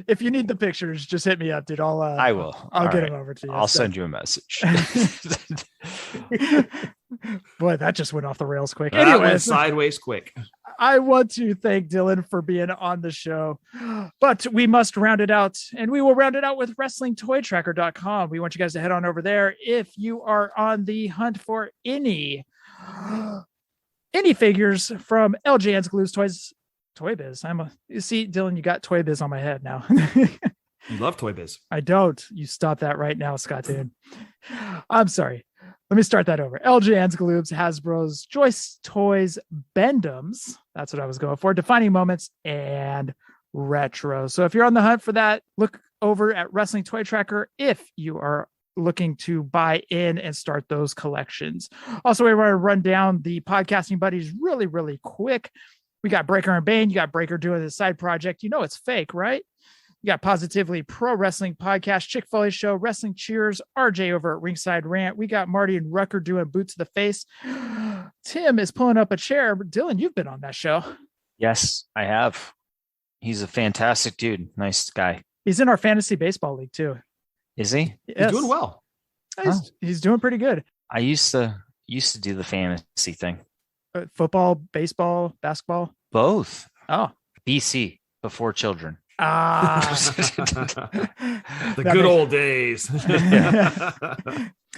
S7: If you need the pictures, just hit me up, dude.
S9: I will.
S7: I'll get them over to you.
S9: I'll send you a message.
S7: Boy, that just went off the rails quick.
S8: That went
S7: Anyways,
S8: sideways quick.
S7: I want to thank Dylan for being on the show, but we must round it out, and we will round it out with WrestlingToyTracker.com. We want you guys to head on over there if you are on the hunt for any figures from LJN's Glues Toy Biz. You see, Dylan, you got Toy Biz on my head now.
S8: You love Toy Biz.
S7: I don't. You stop that right now, Scott Dude. I'm sorry. Let me start that over. LJN's Gloobs, Hasbro's, Joyce Toys, Bendums. That's what I was going for. Defining Moments and Retro. So if you're on the hunt for that, look over at Wrestling Toy Tracker if you are looking to buy in and start those collections. Also, we want to run down the podcasting buddies really, really quick. We got Breaker and Bane. You got Breaker doing his side project. You know it's fake, right? You got Positively Pro Wrestling Podcast, Chick-fil-A Show, Wrestling Cheers, RJ over at Ringside Rant. We got Marty and Rucker doing Boot to the Face. Tim is pulling up a chair. Dylan, you've been on that show.
S9: Yes, I have. He's a fantastic dude. Nice guy.
S7: He's in our fantasy baseball league too.
S9: Is he?
S7: Yes.
S8: He's doing well.
S7: He's doing pretty good.
S9: I used to do the fantasy thing.
S7: Football, baseball, basketball?
S9: Both.
S7: Oh.
S9: BC, before children.
S8: The good old days.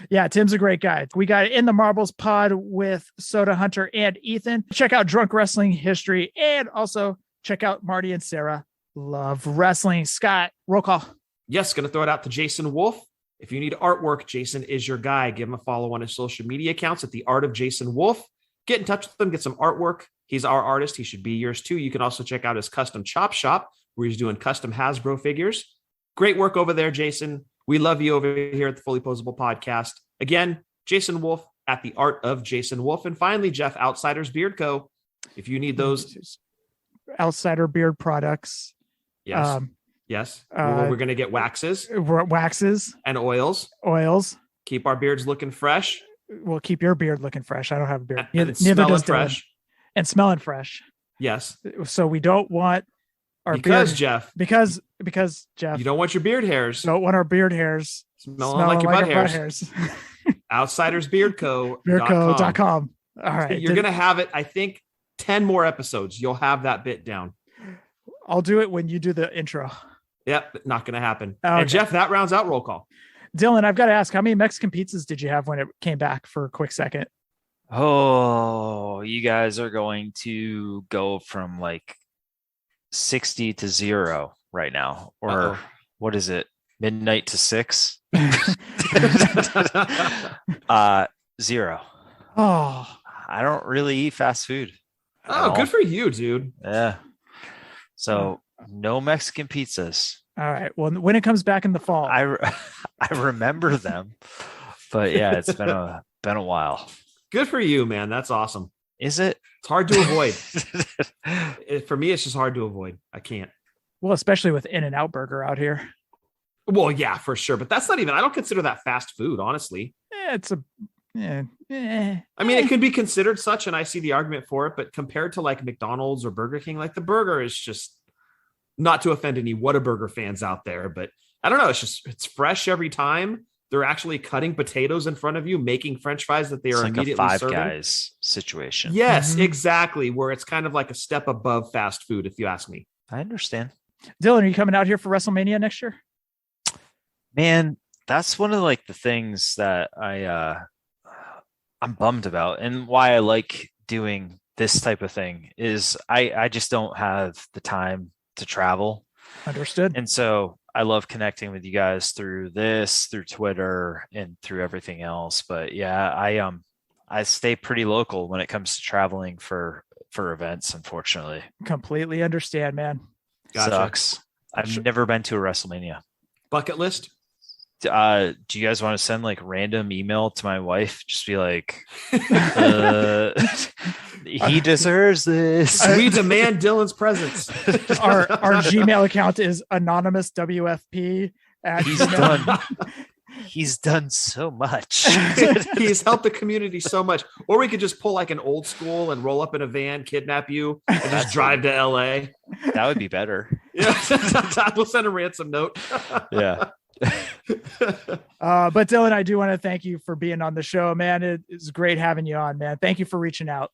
S7: Yeah, Tim's a great guy. We got In the Marbles pod with Soda Hunter and Ethan. Check out Drunk Wrestling History and also check out Marty and Sarah Love Wrestling. Scott, roll call.
S8: Yes, going to throw it out to Jason Wolf. If you need artwork, Jason is your guy. Give him a follow on his social media accounts at The Art of Jason Wolf. Get in touch with him, get some artwork. He's our artist. He should be yours too. You can also check out his custom chop shop where he's doing custom Hasbro figures. Great work over there, Jason. We love you over here at the Fully Poseable podcast. Again, Jason Wolf at The Art of Jason Wolf. And finally, Jeff, Outsiders Beard Co. If you need those
S7: Outsider beard products.
S8: Yes. Yes. We're going to get waxes and oils. Keep our beards looking fresh.
S7: We'll keep your beard looking fresh. I don't have a beard.
S8: Neither does fresh.
S7: Dylan. And smelling fresh.
S8: Yes.
S7: So we don't want our
S8: beard,
S7: Jeff. Because Jeff.
S8: You don't want your beard hairs.
S7: Don't want our beard hairs
S8: smelling like your butt hairs. Outsidersbeardco.com.
S7: Beardco.com. All right.
S8: You're going to have it, I think, 10 more episodes. You'll have that bit down.
S7: I'll do it when you do the intro.
S8: Yep. Not going to happen.
S7: Okay.
S8: And Jeff, that rounds out roll call.
S7: Dylan, I've got to ask, how many Mexican pizzas did you have when it came back for a quick second?
S9: Oh, you guys are going to go from like 60 to 0 right now. Or what is it? Midnight to 6? 0.
S7: Oh,
S9: I don't really eat fast food.
S8: Oh, good for you, dude.
S9: Yeah. So no Mexican pizzas.
S7: All right. Well, when it comes back in the fall,
S9: I remember them, but yeah, it's been a while.
S8: Good for you, man. That's awesome.
S9: Is it?
S8: It's hard to avoid. For me, it's just hard to avoid. I can't.
S7: Well, especially with In-N-Out Burger out here.
S8: Well, yeah, for sure. But that's not even, I don't consider that fast food, honestly.
S7: I mean,
S8: it could be considered such, and I see the argument for it, but compared to like McDonald's or Burger King, like the burger is just, not to offend any Whataburger fans out there, but I don't know. It's fresh every time. They're actually cutting potatoes in front of you, making French fries that they are
S9: like
S8: immediately
S9: a Five
S8: serving.
S9: Guys situation.
S8: Yes, exactly. Where it's kind of like a step above fast food, if you ask me.
S9: I understand.
S7: Dylan, are you coming out here for WrestleMania next year?
S9: Man, that's one of like the things that I'm bummed about, and why I like doing this type of thing is I just don't have the time to travel.
S7: Understood.
S9: And so I love connecting with you guys through this, through Twitter, and through everything else. But yeah, I stay pretty local when it comes to traveling for events, unfortunately.
S7: Completely understand, man.
S8: Gotcha.
S9: Sucks. I've never been to a WrestleMania.
S8: Bucket list?
S9: Do you guys want to send like random email to my wife? Just be like, he deserves this.
S8: We demand Dylan's presence.
S7: Our Gmail account is anonymous WFP.
S9: He's done so much.
S8: He's helped the community so much. Or we could just pull like an old school and roll up in a van, kidnap you, and just drive to LA.
S9: That would be better.
S8: Yeah. We'll send a ransom note.
S9: Yeah.
S7: But Dylan, I do want to thank you for being on the show, man. It's great having you on, man. Thank you for reaching out.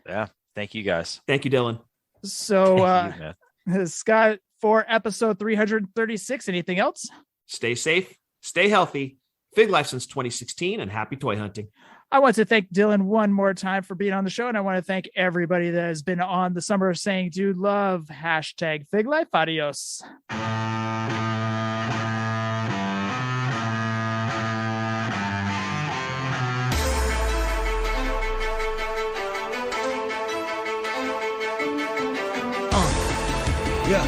S9: Yeah. Thank you, guys.
S8: Thank you, Dylan.
S7: So,
S9: Thank you, man.
S7: Scott, for episode 336, anything else?
S8: Stay safe, stay healthy. Fig life since 2016, and happy toy hunting.
S7: I want to thank Dylan one more time for being on the show, and I want to thank everybody that has been on the Summer of Saying Dude Love hashtag Fig Life. Adios.
S10: Yeah.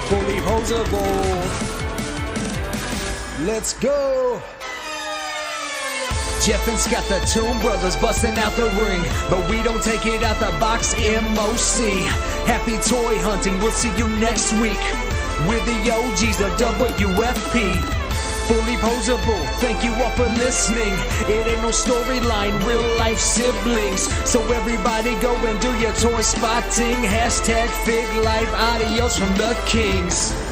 S10: Fullyposeable. Let's go. Jeff and Scott, the Toon Brothers, busting out the ring, but we don't take it out the box. MOC. Happy toy hunting. We'll see you next week. We're the OGs of WFP. Fullyposeable. Thank you all for listening. It ain't no storyline, real life siblings. So everybody go and do your toy spotting. Hashtag Fig Life. Adios from the Kings.